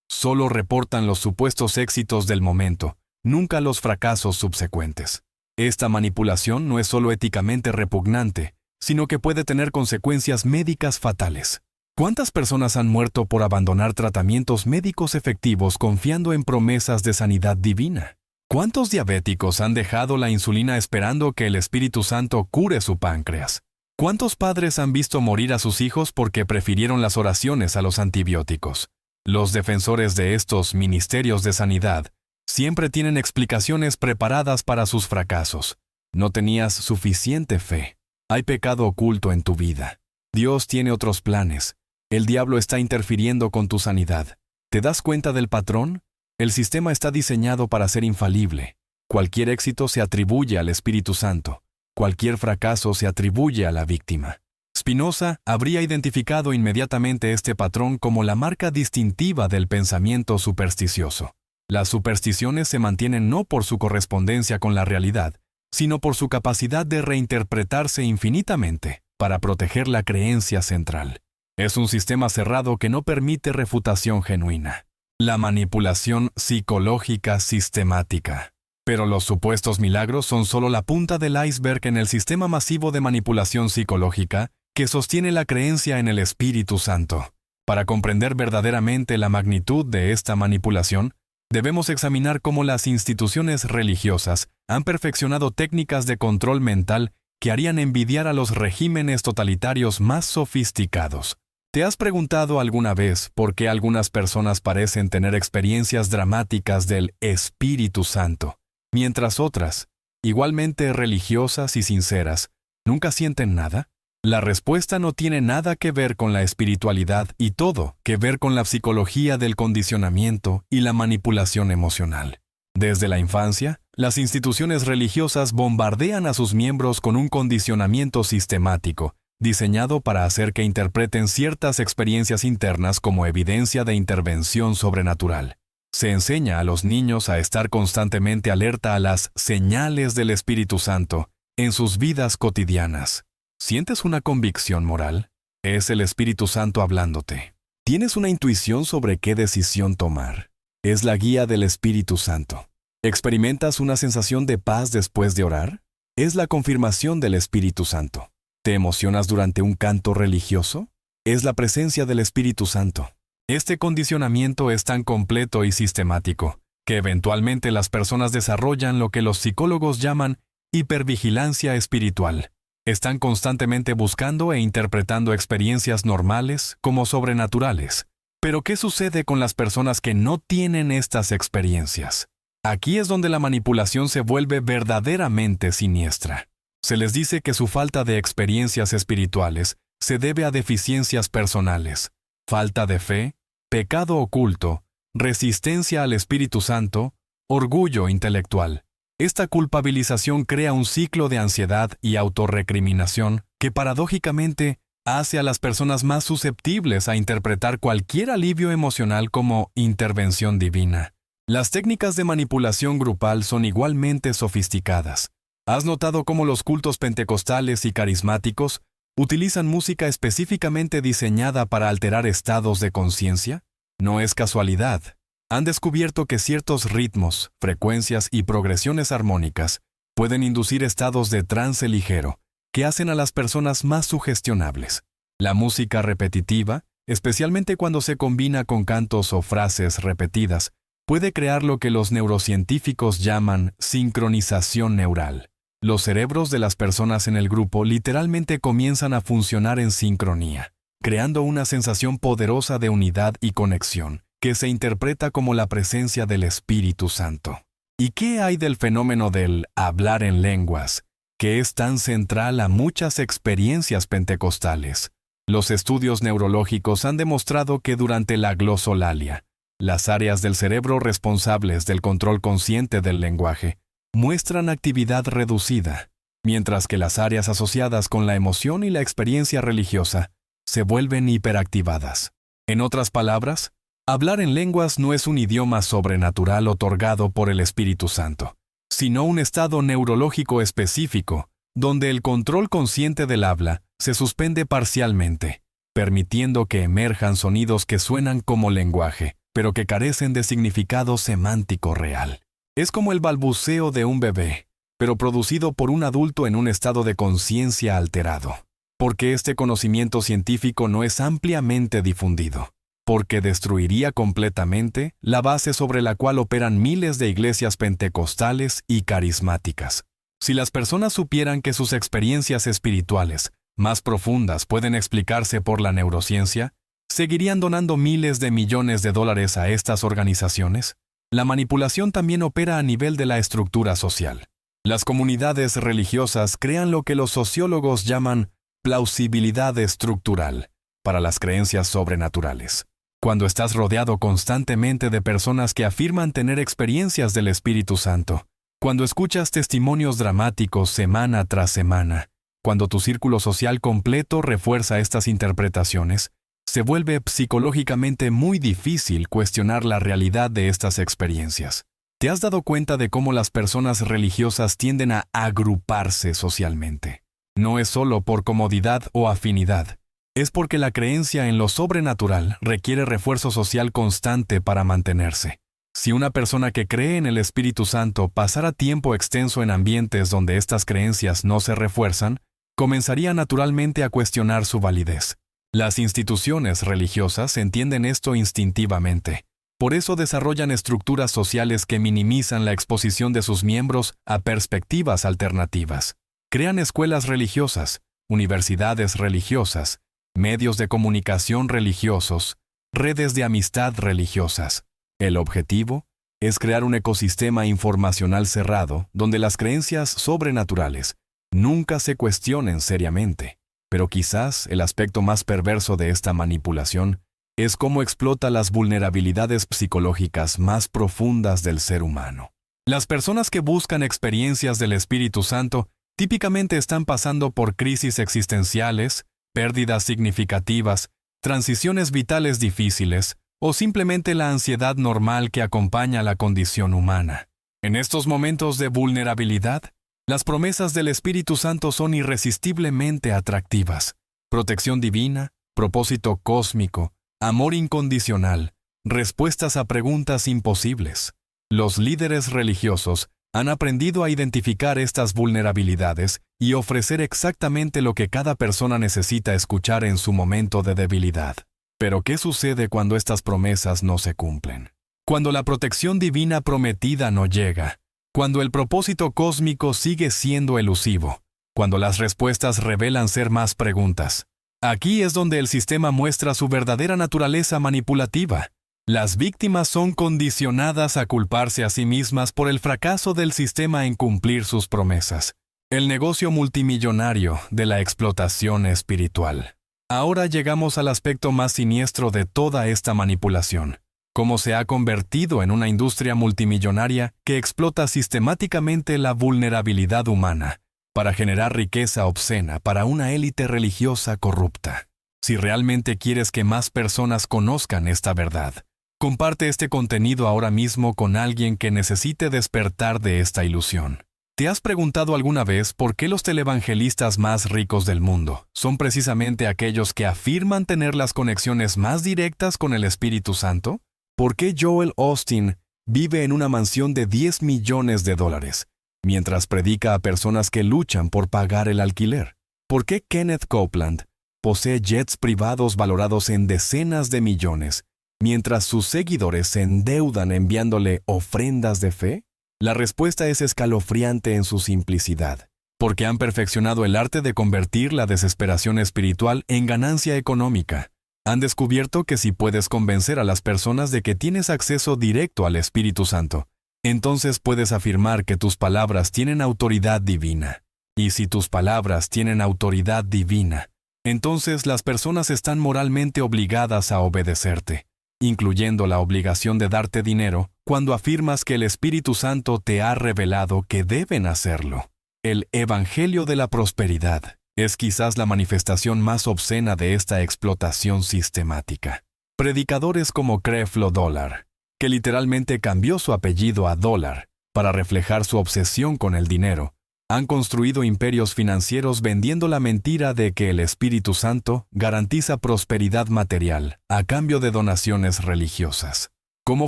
Solo reportan los supuestos éxitos del momento, nunca los fracasos subsecuentes. Esta manipulación no es solo éticamente repugnante, sino que puede tener consecuencias médicas fatales. ¿Cuántas personas han muerto por abandonar tratamientos médicos efectivos confiando en promesas de sanidad divina? ¿Cuántos diabéticos han dejado la insulina esperando que el Espíritu Santo cure su páncreas? ¿Cuántos padres han visto morir a sus hijos porque prefirieron las oraciones a los antibióticos? Los defensores de estos ministerios de sanidad siempre tienen explicaciones preparadas para sus fracasos. No tenías suficiente fe. Hay pecado oculto en tu vida. Dios tiene otros planes. El diablo está interfiriendo con tu sanidad. ¿Te das cuenta del patrón? El sistema está diseñado para ser infalible. Cualquier éxito se atribuye al Espíritu Santo. Cualquier fracaso se atribuye a la víctima. Spinoza habría identificado inmediatamente este patrón como la marca distintiva del pensamiento supersticioso. Las supersticiones se mantienen no por su correspondencia con la realidad, sino por su capacidad de reinterpretarse infinitamente para proteger la creencia central. Es un sistema cerrado que no permite refutación genuina. La manipulación psicológica sistemática. Pero los supuestos milagros son solo la punta del iceberg en el sistema masivo de manipulación psicológica que sostiene la creencia en el Espíritu Santo. Para comprender verdaderamente la magnitud de esta manipulación, debemos examinar cómo las instituciones religiosas han perfeccionado técnicas de control mental que harían envidiar a los regímenes totalitarios más sofisticados. ¿Te has preguntado alguna vez por qué algunas personas parecen tener experiencias dramáticas del Espíritu Santo, mientras otras, igualmente religiosas y sinceras, nunca sienten nada? La respuesta no tiene nada que ver con la espiritualidad y todo que ver con la psicología del condicionamiento y la manipulación emocional. Desde la infancia, las instituciones religiosas bombardean a sus miembros con un condicionamiento sistemático, diseñado para hacer que interpreten ciertas experiencias internas como evidencia de intervención sobrenatural. Se enseña a los niños a estar constantemente alerta a las señales del Espíritu Santo en sus vidas cotidianas. ¿Sientes una convicción moral? Es el Espíritu Santo hablándote. ¿Tienes una intuición sobre qué decisión tomar? Es la guía del Espíritu Santo. ¿Experimentas una sensación de paz después de orar? Es la confirmación del Espíritu Santo. ¿Te emocionas durante un canto religioso? Es la presencia del Espíritu Santo. Este condicionamiento es tan completo y sistemático que eventualmente las personas desarrollan lo que los psicólogos llaman hipervigilancia espiritual. Están constantemente buscando e interpretando experiencias normales como sobrenaturales. Pero ¿qué sucede con las personas que no tienen estas experiencias? Aquí es donde la manipulación se vuelve verdaderamente siniestra. Se les dice que su falta de experiencias espirituales se debe a deficiencias personales, falta de fe, pecado oculto, resistencia al Espíritu Santo, orgullo intelectual. Esta culpabilización crea un ciclo de ansiedad y autorrecriminación que paradójicamente hace a las personas más susceptibles a interpretar cualquier alivio emocional como intervención divina. Las técnicas de manipulación grupal son igualmente sofisticadas. ¿Has notado cómo los cultos pentecostales y carismáticos utilizan música específicamente diseñada para alterar estados de conciencia? No es casualidad. Han descubierto que ciertos ritmos, frecuencias y progresiones armónicas pueden inducir estados de trance ligero que hacen a las personas más sugestionables. La música repetitiva, especialmente cuando se combina con cantos o frases repetidas, puede crear lo que los neurocientíficos llaman sincronización neural. Los cerebros de las personas en el grupo literalmente comienzan a funcionar en sincronía, creando una sensación poderosa de unidad y conexión, que se interpreta como la presencia del Espíritu Santo. ¿Y qué hay del fenómeno del hablar en lenguas, que es tan central a muchas experiencias pentecostales? Los estudios neurológicos han demostrado que durante la glosolalia, las áreas del cerebro responsables del control consciente del lenguaje muestran actividad reducida, mientras que las áreas asociadas con la emoción y la experiencia religiosa se vuelven hiperactivadas. En otras palabras, hablar en lenguas no es un idioma sobrenatural otorgado por el Espíritu Santo, sino un estado neurológico específico, donde el control consciente del habla se suspende parcialmente, permitiendo que emerjan sonidos que suenan como lenguaje, pero que carecen de significado semántico real. Es como el balbuceo de un bebé, pero producido por un adulto en un estado de conciencia alterado. Porque este conocimiento científico no es ampliamente difundido, porque destruiría completamente la base sobre la cual operan miles de iglesias pentecostales y carismáticas. Si las personas supieran que sus experiencias espirituales más profundas pueden explicarse por la neurociencia, ¿seguirían donando miles de millones de dólares a estas organizaciones? La manipulación también opera a nivel de la estructura social. Las comunidades religiosas crean lo que los sociólogos llaman plausibilidad estructural para las creencias sobrenaturales. Cuando estás rodeado constantemente de personas que afirman tener experiencias del Espíritu Santo, cuando escuchas testimonios dramáticos semana tras semana, cuando tu círculo social completo refuerza estas interpretaciones, se vuelve psicológicamente muy difícil cuestionar la realidad de estas experiencias. ¿Te has dado cuenta de cómo las personas religiosas tienden a agruparse socialmente? No es solo por comodidad o afinidad, es porque la creencia en lo sobrenatural requiere refuerzo social constante para mantenerse. Si una persona que cree en el Espíritu Santo pasara tiempo extenso en ambientes donde estas creencias no se refuerzan, comenzaría naturalmente a cuestionar su validez. Las instituciones religiosas entienden esto instintivamente. Por eso desarrollan estructuras sociales que minimizan la exposición de sus miembros a perspectivas alternativas. Crean escuelas religiosas, universidades religiosas, medios de comunicación religiosos, redes de amistad religiosas. El objetivo es crear un ecosistema informacional cerrado donde las creencias sobrenaturales nunca se cuestionen seriamente. Pero quizás el aspecto más perverso de esta manipulación es cómo explota las vulnerabilidades psicológicas más profundas del ser humano. Las personas que buscan experiencias del Espíritu Santo típicamente están pasando por crisis existenciales, pérdidas significativas, transiciones vitales difíciles o simplemente la ansiedad normal que acompaña la condición humana. En estos momentos de vulnerabilidad, las promesas del Espíritu Santo son irresistiblemente atractivas. Protección divina, propósito cósmico, amor incondicional, respuestas a preguntas imposibles. Los líderes religiosos han aprendido a identificar estas vulnerabilidades y ofrecer exactamente lo que cada persona necesita escuchar en su momento de debilidad. Pero ¿qué sucede cuando estas promesas no se cumplen? Cuando la protección divina prometida no llega, cuando el propósito cósmico sigue siendo elusivo, cuando las respuestas revelan ser más preguntas. Aquí es donde el sistema muestra su verdadera naturaleza manipulativa. Las víctimas son condicionadas a culparse a sí mismas por el fracaso del sistema en cumplir sus promesas. El negocio multimillonario de la explotación espiritual. Ahora llegamos al aspecto más siniestro de toda esta manipulación. Cómo se ha convertido en una industria multimillonaria que explota sistemáticamente la vulnerabilidad humana para generar riqueza obscena para una élite religiosa corrupta. Si realmente quieres que más personas conozcan esta verdad, Comparte este contenido ahora mismo con alguien que necesite despertar de esta ilusión. ¿Te has preguntado alguna vez por qué los televangelistas más ricos del mundo son precisamente aquellos que afirman tener las conexiones más directas con el Espíritu Santo? ¿Por qué Joel Osteen vive en una mansión de $10 millones, mientras predica a personas que luchan por pagar el alquiler? ¿Por qué Kenneth Copeland posee jets privados valorados en decenas de millones, mientras sus seguidores se endeudan enviándole ofrendas de fe? La respuesta es escalofriante en su simplicidad, porque han perfeccionado el arte de convertir la desesperación espiritual en ganancia económica. Han descubierto que si puedes convencer a las personas de que tienes acceso directo al Espíritu Santo, entonces puedes afirmar que tus palabras tienen autoridad divina. Y si tus palabras tienen autoridad divina, entonces las personas están moralmente obligadas a obedecerte, incluyendo la obligación de darte dinero cuando afirmas que el Espíritu Santo te ha revelado que deben hacerlo. El Evangelio de la Prosperidad es quizás la manifestación más obscena de esta explotación sistemática. Predicadores como Creflo Dollar, que literalmente cambió su apellido a Dollar para reflejar su obsesión con el dinero, han construido imperios financieros vendiendo la mentira de que el Espíritu Santo garantiza prosperidad material a cambio de donaciones religiosas. ¿Cómo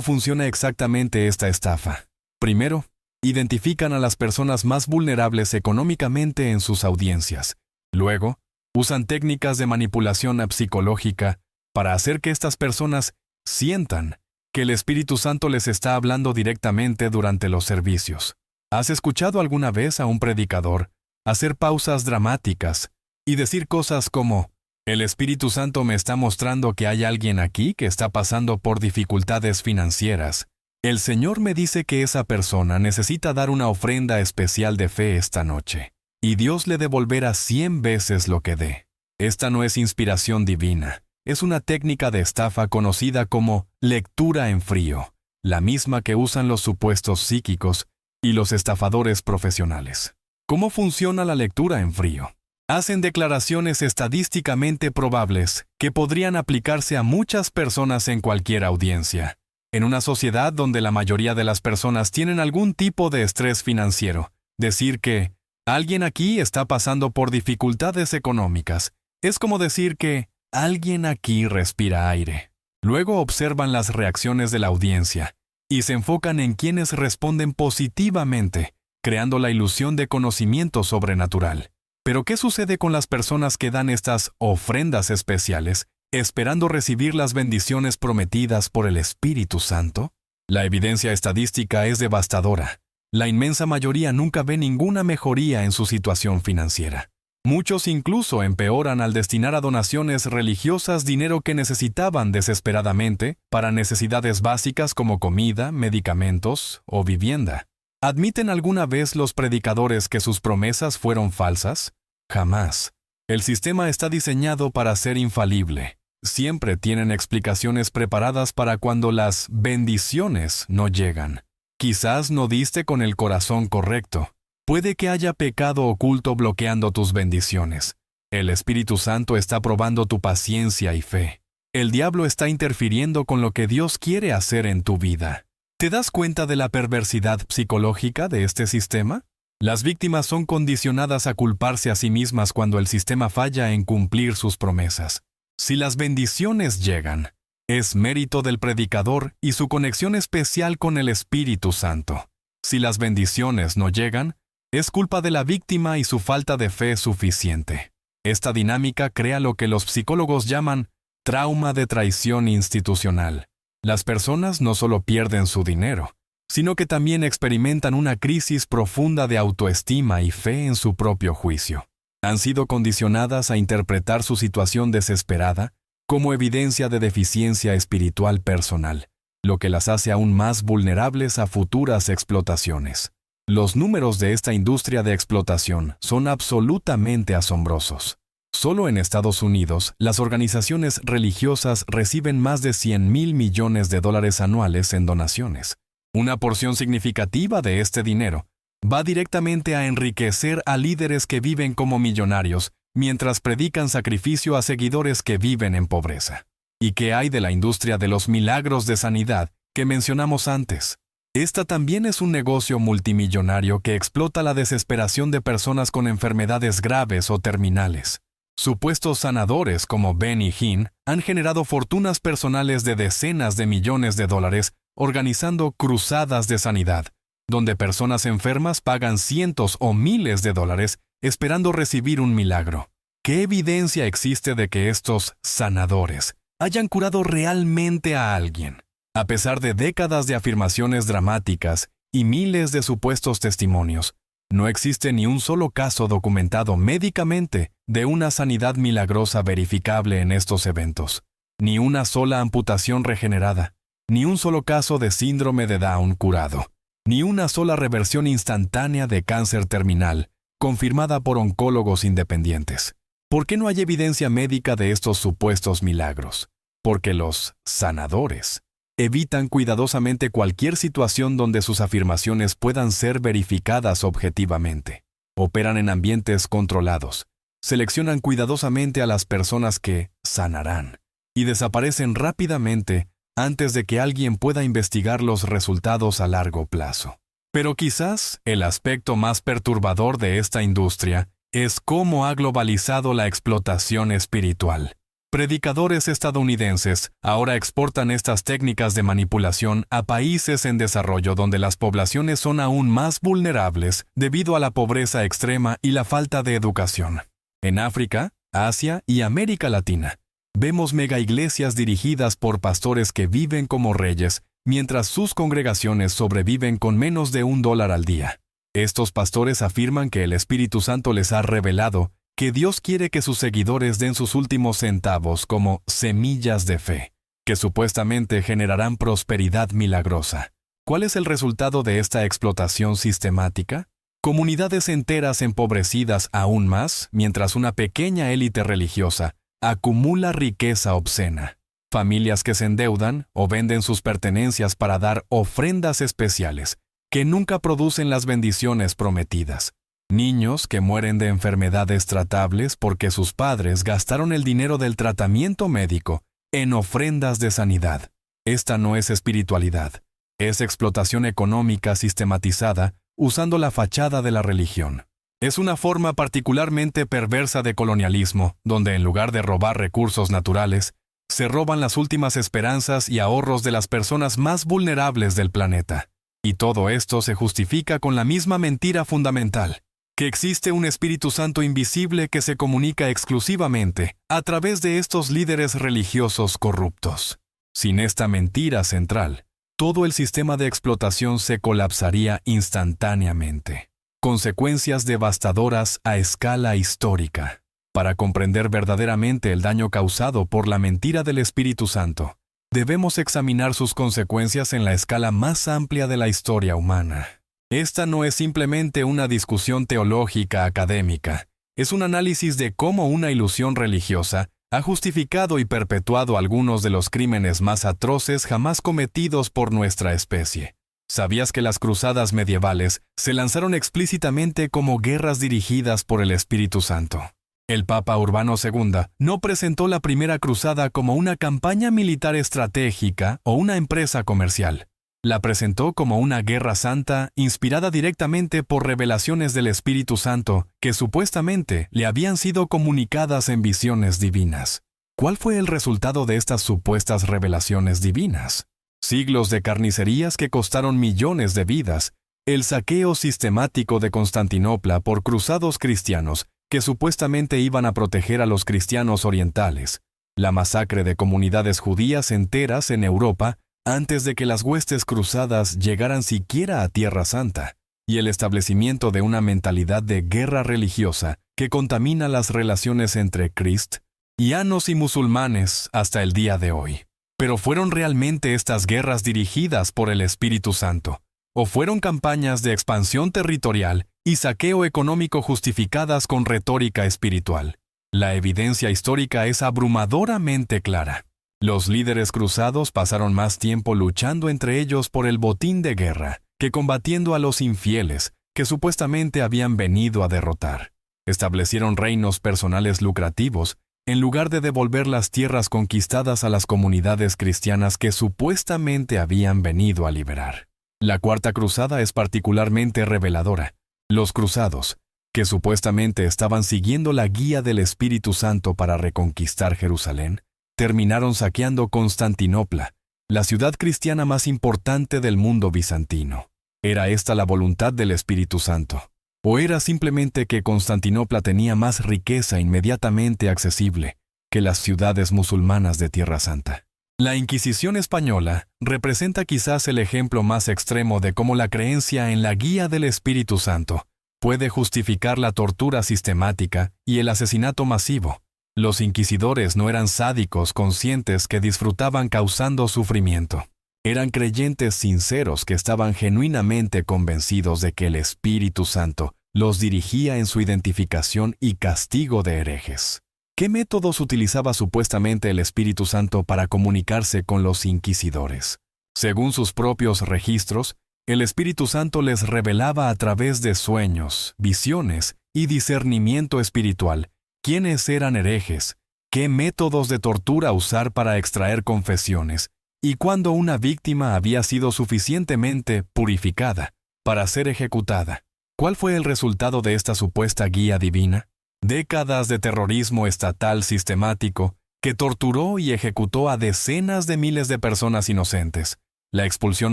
funciona exactamente esta estafa? Primero, identifican a las personas más vulnerables económicamente en sus audiencias. Luego, usan técnicas de manipulación psicológica para hacer que estas personas sientan que el Espíritu Santo les está hablando directamente durante los servicios. ¿Has escuchado alguna vez a un predicador hacer pausas dramáticas y decir cosas como, el Espíritu Santo me está mostrando que hay alguien aquí que está pasando por dificultades financieras? El Señor me dice que esa persona necesita dar una ofrenda especial de fe esta noche, y Dios le devolverá 100 veces lo que dé. Esta no es inspiración divina, es una técnica de estafa conocida como lectura en frío, la misma que usan los supuestos psíquicos y los estafadores profesionales. ¿Cómo funciona la lectura en frío? Hacen declaraciones estadísticamente probables que podrían aplicarse a muchas personas en cualquier audiencia. En una sociedad donde la mayoría de las personas tienen algún tipo de estrés financiero, decir que alguien aquí está pasando por dificultades económicas es como decir que alguien aquí respira aire. Luego observan las reacciones de la audiencia y se enfocan en quienes responden positivamente, creando la ilusión de conocimiento sobrenatural. Pero ¿qué sucede con las personas que dan estas ofrendas especiales, esperando recibir las bendiciones prometidas por el Espíritu Santo? La evidencia estadística es devastadora. La inmensa mayoría nunca ve ninguna mejoría en su situación financiera. Muchos incluso empeoran al destinar a donaciones religiosas dinero que necesitaban desesperadamente para necesidades básicas como comida, medicamentos o vivienda. ¿Admiten alguna vez los predicadores que sus promesas fueron falsas? Jamás. El sistema está diseñado para ser infalible. Siempre tienen explicaciones preparadas para cuando las bendiciones no llegan. Quizás no diste con el corazón correcto. Puede que haya pecado oculto bloqueando tus bendiciones. El Espíritu Santo está probando tu paciencia y fe. El diablo está interfiriendo con lo que Dios quiere hacer en tu vida. ¿Te das cuenta de la perversidad psicológica de este sistema? Las víctimas son condicionadas a culparse a sí mismas cuando el sistema falla en cumplir sus promesas. Si las bendiciones llegan, es mérito del predicador y su conexión especial con el Espíritu Santo. Si las bendiciones no llegan, es culpa de la víctima y su falta de fe suficiente. Esta dinámica crea lo que los psicólogos llaman trauma de traición institucional. Las personas no solo pierden su dinero, sino que también experimentan una crisis profunda de autoestima y fe en su propio juicio. Han sido condicionadas a interpretar su situación desesperada como evidencia de deficiencia espiritual personal, lo que las hace aún más vulnerables a futuras explotaciones. Los números de esta industria de explotación son absolutamente asombrosos. Solo en Estados Unidos, las organizaciones religiosas reciben más de $100,000 millones anuales en donaciones. Una porción significativa de este dinero va directamente a enriquecer a líderes que viven como millonarios, mientras predican sacrificio a seguidores que viven en pobreza. ¿Y qué hay de la industria de los milagros de sanidad que mencionamos antes? Esta también es un negocio multimillonario que explota la desesperación de personas con enfermedades graves o terminales. Supuestos sanadores como Benny Hinn han generado fortunas personales de decenas de millones de dólares organizando cruzadas de sanidad, donde personas enfermas pagan cientos o miles de dólares esperando recibir un milagro. ¿Qué evidencia existe de que estos sanadores hayan curado realmente a alguien? A pesar de décadas de afirmaciones dramáticas y miles de supuestos testimonios, no existe ni un solo caso documentado médicamente de una sanidad milagrosa verificable en estos eventos, ni una sola amputación regenerada, ni un solo caso de síndrome de Down curado, ni una sola reversión instantánea de cáncer terminal, confirmada por oncólogos independientes. ¿Por qué no hay evidencia médica de estos supuestos milagros? Porque los sanadores evitan cuidadosamente cualquier situación donde sus afirmaciones puedan ser verificadas objetivamente. Operan en ambientes controlados, seleccionan cuidadosamente a las personas que sanarán y desaparecen rápidamente antes de que alguien pueda investigar los resultados a largo plazo. Pero quizás el aspecto más perturbador de esta industria es cómo ha globalizado la explotación espiritual. Predicadores estadounidenses ahora exportan estas técnicas de manipulación a países en desarrollo donde las poblaciones son aún más vulnerables debido a la pobreza extrema y la falta de educación. En África, Asia y América Latina, vemos megaiglesias dirigidas por pastores que viven como reyes, mientras sus congregaciones sobreviven con menos de $1 al día. Estos pastores afirman que el Espíritu Santo les ha revelado que Dios quiere que sus seguidores den sus últimos centavos como semillas de fe, que supuestamente generarán prosperidad milagrosa. ¿Cuál es el resultado de esta explotación sistemática? Comunidades enteras empobrecidas aún más, mientras una pequeña élite religiosa acumula riqueza obscena. Familias que se endeudan o venden sus pertenencias para dar ofrendas especiales, que nunca producen las bendiciones prometidas. Niños que mueren de enfermedades tratables porque sus padres gastaron el dinero del tratamiento médico en ofrendas de sanidad. Esta no es espiritualidad, es explotación económica sistematizada usando la fachada de la religión. Es una forma particularmente perversa de colonialismo, donde en lugar de robar recursos naturales, se roban las últimas esperanzas y ahorros de las personas más vulnerables del planeta. Y todo esto se justifica con la misma mentira fundamental: que existe un Espíritu Santo invisible que se comunica exclusivamente a través de estos líderes religiosos corruptos. Sin esta mentira central, todo el sistema de explotación se colapsaría instantáneamente. Consecuencias devastadoras a escala histórica. Para comprender verdaderamente el daño causado por la mentira del Espíritu Santo, debemos examinar sus consecuencias en la escala más amplia de la historia humana. Esta no es simplemente una discusión teológica académica, es un análisis de cómo una ilusión religiosa ha justificado y perpetuado algunos de los crímenes más atroces jamás cometidos por nuestra especie. ¿Sabías que las cruzadas medievales se lanzaron explícitamente como guerras dirigidas por el Espíritu Santo? El Papa Urbano II no presentó la primera cruzada como una campaña militar estratégica o una empresa comercial. La presentó como una guerra santa inspirada directamente por revelaciones del Espíritu Santo que supuestamente le habían sido comunicadas en visiones divinas. ¿Cuál fue el resultado de estas supuestas revelaciones divinas? Siglos de carnicerías que costaron millones de vidas, el saqueo sistemático de Constantinopla por cruzados cristianos que supuestamente iban a proteger a los cristianos orientales, la masacre de comunidades judías enteras en Europa antes de que las huestes cruzadas llegaran siquiera a Tierra Santa, y el establecimiento de una mentalidad de guerra religiosa que contamina las relaciones entre cristianos y musulmanes hasta el día de hoy. ¿Pero fueron realmente estas guerras dirigidas por el Espíritu Santo? ¿O fueron campañas de expansión territorial y saqueo económico justificadas con retórica espiritual? La evidencia histórica es abrumadoramente clara. Los líderes cruzados pasaron más tiempo luchando entre ellos por el botín de guerra que combatiendo a los infieles que supuestamente habían venido a derrotar. Establecieron reinos personales lucrativos en lugar de devolver las tierras conquistadas a las comunidades cristianas que supuestamente habían venido a liberar. La Cuarta Cruzada es particularmente reveladora. Los cruzados, que supuestamente estaban siguiendo la guía del Espíritu Santo para reconquistar Jerusalén, terminaron saqueando Constantinopla, la ciudad cristiana más importante del mundo bizantino. ¿Era esta la voluntad del Espíritu Santo? ¿O era simplemente que Constantinopla tenía más riqueza inmediatamente accesible que las ciudades musulmanas de Tierra Santa? La Inquisición española representa quizás el ejemplo más extremo de cómo la creencia en la guía del Espíritu Santo puede justificar la tortura sistemática y el asesinato masivo. Los inquisidores no eran sádicos conscientes que disfrutaban causando sufrimiento. Eran creyentes sinceros que estaban genuinamente convencidos de que el Espíritu Santo los dirigía en su identificación y castigo de herejes. ¿Qué métodos utilizaba supuestamente el Espíritu Santo para comunicarse con los inquisidores? Según sus propios registros, el Espíritu Santo les revelaba a través de sueños, visiones y discernimiento espiritual quiénes eran herejes, qué métodos de tortura usar para extraer confesiones, y cuándo una víctima había sido suficientemente purificada para ser ejecutada. ¿Cuál fue el resultado de esta supuesta guía divina? Décadas de terrorismo estatal sistemático que torturó y ejecutó a decenas de miles de personas inocentes, la expulsión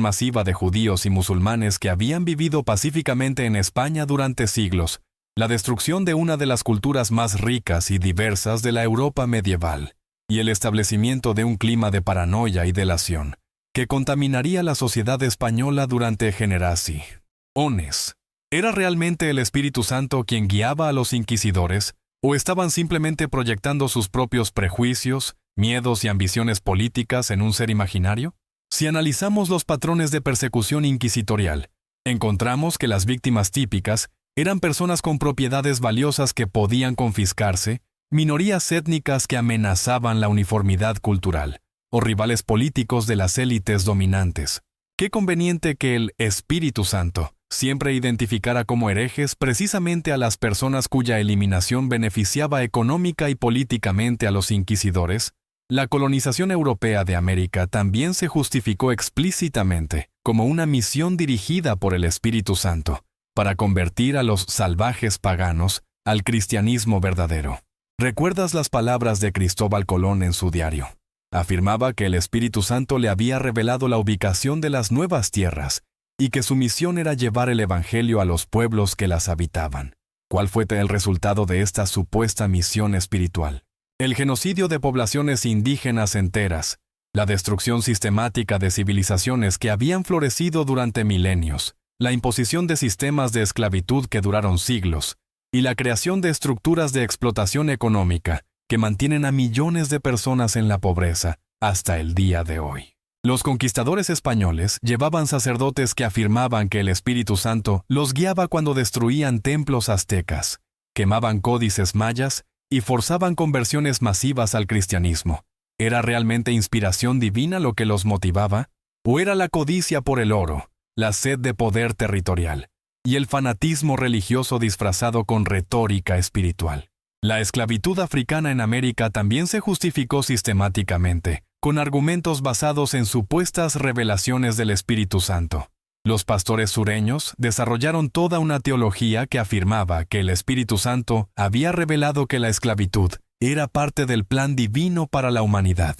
masiva de judíos y musulmanes que habían vivido pacíficamente en España durante siglos, la destrucción de una de las culturas más ricas y diversas de la Europa medieval, y el establecimiento de un clima de paranoia y delación que contaminaría la sociedad española durante generaciones. ¿Era realmente el Espíritu Santo quien guiaba a los inquisidores, o estaban simplemente proyectando sus propios prejuicios, miedos y ambiciones políticas en un ser imaginario? Si analizamos los patrones de persecución inquisitorial, encontramos que las víctimas típicas eran personas con propiedades valiosas que podían confiscarse, minorías étnicas que amenazaban la uniformidad cultural, o rivales políticos de las élites dominantes. Qué conveniente que el Espíritu Santo siempre identificara como herejes precisamente a las personas cuya eliminación beneficiaba económica y políticamente a los inquisidores. La colonización europea de América también se justificó explícitamente como una misión dirigida por el Espíritu Santo para convertir a los salvajes paganos al cristianismo verdadero. ¿Recuerdas las palabras de Cristóbal Colón en su diario? Afirmaba que el Espíritu Santo le había revelado la ubicación de las nuevas tierras y que su misión era llevar el Evangelio a los pueblos que las habitaban. ¿Cuál fue el resultado de esta supuesta misión espiritual? El genocidio de poblaciones indígenas enteras, la destrucción sistemática de civilizaciones que habían florecido durante milenios, la imposición de sistemas de esclavitud que duraron siglos, y la creación de estructuras de explotación económica que mantienen a millones de personas en la pobreza hasta el día de hoy. Los conquistadores españoles llevaban sacerdotes que afirmaban que el Espíritu Santo los guiaba cuando destruían templos aztecas, quemaban códices mayas y forzaban conversiones masivas al cristianismo. ¿Era realmente inspiración divina lo que los motivaba? ¿O era la codicia por el oro, la sed de poder territorial y el fanatismo religioso disfrazado con retórica espiritual? La esclavitud africana en América también se justificó sistemáticamente, con argumentos basados en supuestas revelaciones del Espíritu Santo. Los pastores sureños desarrollaron toda una teología que afirmaba que el Espíritu Santo había revelado que la esclavitud era parte del plan divino para la humanidad.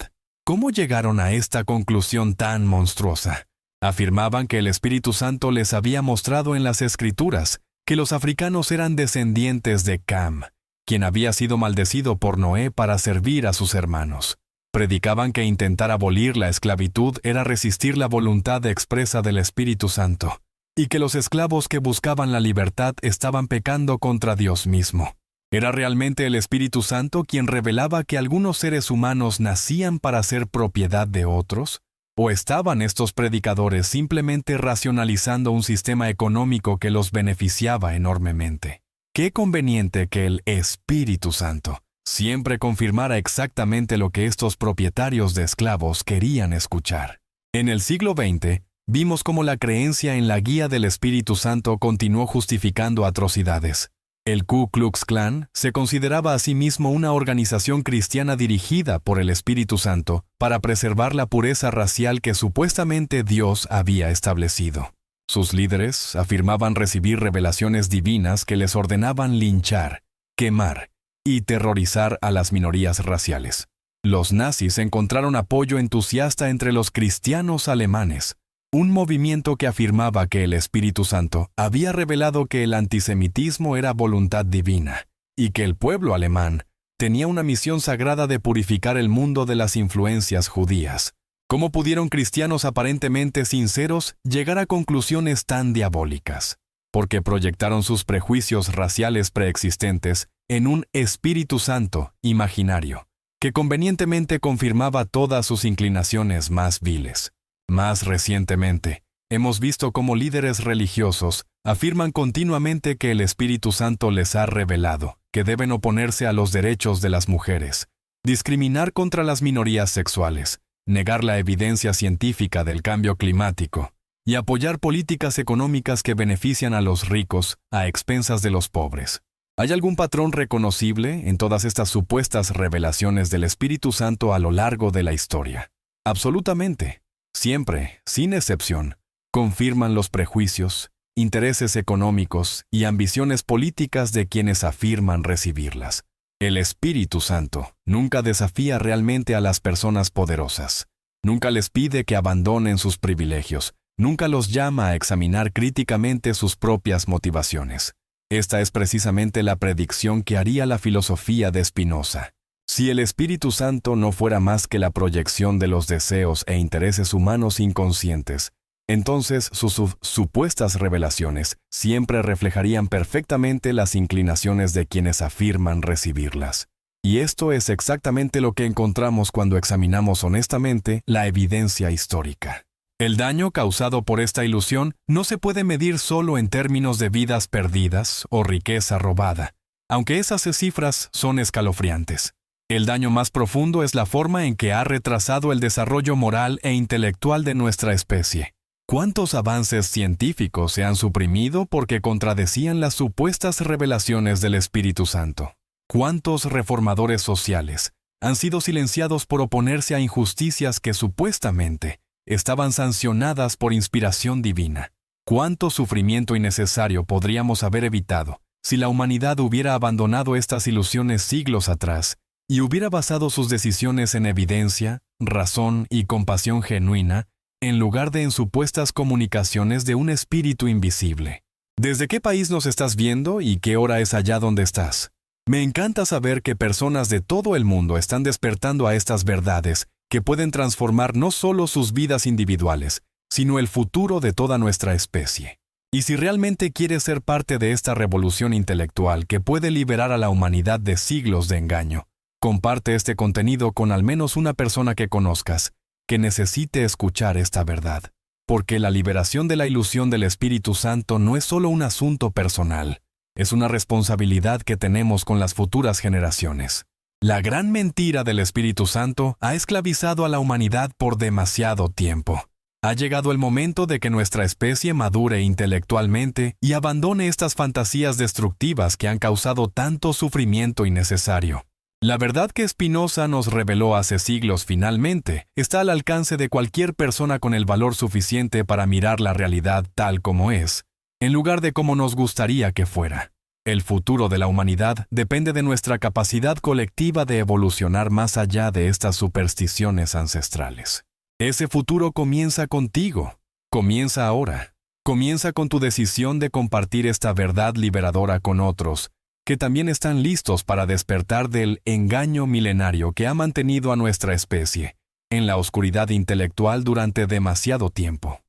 ¿Cómo llegaron a esta conclusión tan monstruosa? Afirmaban que el Espíritu Santo les había mostrado en las Escrituras que los africanos eran descendientes de Cam, quien había sido maldecido por Noé para servir a sus hermanos. Predicaban que intentar abolir la esclavitud era resistir la voluntad expresa del Espíritu Santo, y que los esclavos que buscaban la libertad estaban pecando contra Dios mismo. ¿Era realmente el Espíritu Santo quien revelaba que algunos seres humanos nacían para ser propiedad de otros? ¿O estaban estos predicadores simplemente racionalizando un sistema económico que los beneficiaba enormemente? Qué conveniente que el Espíritu Santo siempre confirmara exactamente lo que estos propietarios de esclavos querían escuchar. En el siglo XX, vimos cómo la creencia en la guía del Espíritu Santo continuó justificando atrocidades. El Ku Klux Klan se consideraba a sí mismo una organización cristiana dirigida por el Espíritu Santo para preservar la pureza racial que supuestamente Dios había establecido. Sus líderes afirmaban recibir revelaciones divinas que les ordenaban linchar, quemar y terrorizar a las minorías raciales. Los nazis encontraron apoyo entusiasta entre los cristianos alemanes, un movimiento que afirmaba que el Espíritu Santo había revelado que el antisemitismo era voluntad divina y que el pueblo alemán tenía una misión sagrada de purificar el mundo de las influencias judías. ¿Cómo pudieron cristianos aparentemente sinceros llegar a conclusiones tan diabólicas? Porque proyectaron sus prejuicios raciales preexistentes en un Espíritu Santo imaginario, que convenientemente confirmaba todas sus inclinaciones más viles. Más recientemente, hemos visto cómo líderes religiosos afirman continuamente que el Espíritu Santo les ha revelado que deben oponerse a los derechos de las mujeres, discriminar contra las minorías sexuales, negar la evidencia científica del cambio climático y apoyar políticas económicas que benefician a los ricos a expensas de los pobres. ¿Hay algún patrón reconocible en todas estas supuestas revelaciones del Espíritu Santo a lo largo de la historia? Absolutamente. Siempre, sin excepción, confirman los prejuicios, intereses económicos y ambiciones políticas de quienes afirman recibirlas. El Espíritu Santo nunca desafía realmente a las personas poderosas. Nunca les pide que abandonen sus privilegios. Nunca los llama a examinar críticamente sus propias motivaciones. Esta es precisamente la predicción que haría la filosofía de Spinoza. Si el Espíritu Santo no fuera más que la proyección de los deseos e intereses humanos inconscientes, entonces sus supuestas revelaciones siempre reflejarían perfectamente las inclinaciones de quienes afirman recibirlas. Y esto es exactamente lo que encontramos cuando examinamos honestamente la evidencia histórica. El daño causado por esta ilusión no se puede medir solo en términos de vidas perdidas o riqueza robada, aunque esas cifras son escalofriantes. El daño más profundo es la forma en que ha retrasado el desarrollo moral e intelectual de nuestra especie. ¿Cuántos avances científicos se han suprimido porque contradecían las supuestas revelaciones del Espíritu Santo? ¿Cuántos reformadores sociales han sido silenciados por oponerse a injusticias que supuestamente estaban sancionadas por inspiración divina? ¿Cuánto sufrimiento innecesario podríamos haber evitado si la humanidad hubiera abandonado estas ilusiones siglos atrás y hubiera basado sus decisiones en evidencia, razón y compasión genuina, en lugar de en supuestas comunicaciones de un espíritu invisible? ¿Desde qué país nos estás viendo y qué hora es allá donde estás? Me encanta saber que personas de todo el mundo están despertando a estas verdades que pueden transformar no solo sus vidas individuales, sino el futuro de toda nuestra especie. Y si realmente quieres ser parte de esta revolución intelectual que puede liberar a la humanidad de siglos de engaño, comparte este contenido con al menos una persona que conozcas, que necesite escuchar esta verdad. Porque la liberación de la ilusión del Espíritu Santo no es solo un asunto personal, es una responsabilidad que tenemos con las futuras generaciones. La gran mentira del Espíritu Santo ha esclavizado a la humanidad por demasiado tiempo. Ha llegado el momento de que nuestra especie madure intelectualmente y abandone estas fantasías destructivas que han causado tanto sufrimiento innecesario. La verdad que Spinoza nos reveló hace siglos finalmente está al alcance de cualquier persona con el valor suficiente para mirar la realidad tal como es, en lugar de como nos gustaría que fuera. El futuro de la humanidad depende de nuestra capacidad colectiva de evolucionar más allá de estas supersticiones ancestrales. Ese futuro comienza contigo. Comienza ahora. Comienza con tu decisión de compartir esta verdad liberadora con otros, que también están listos para despertar del engaño milenario que ha mantenido a nuestra especie en la oscuridad intelectual durante demasiado tiempo.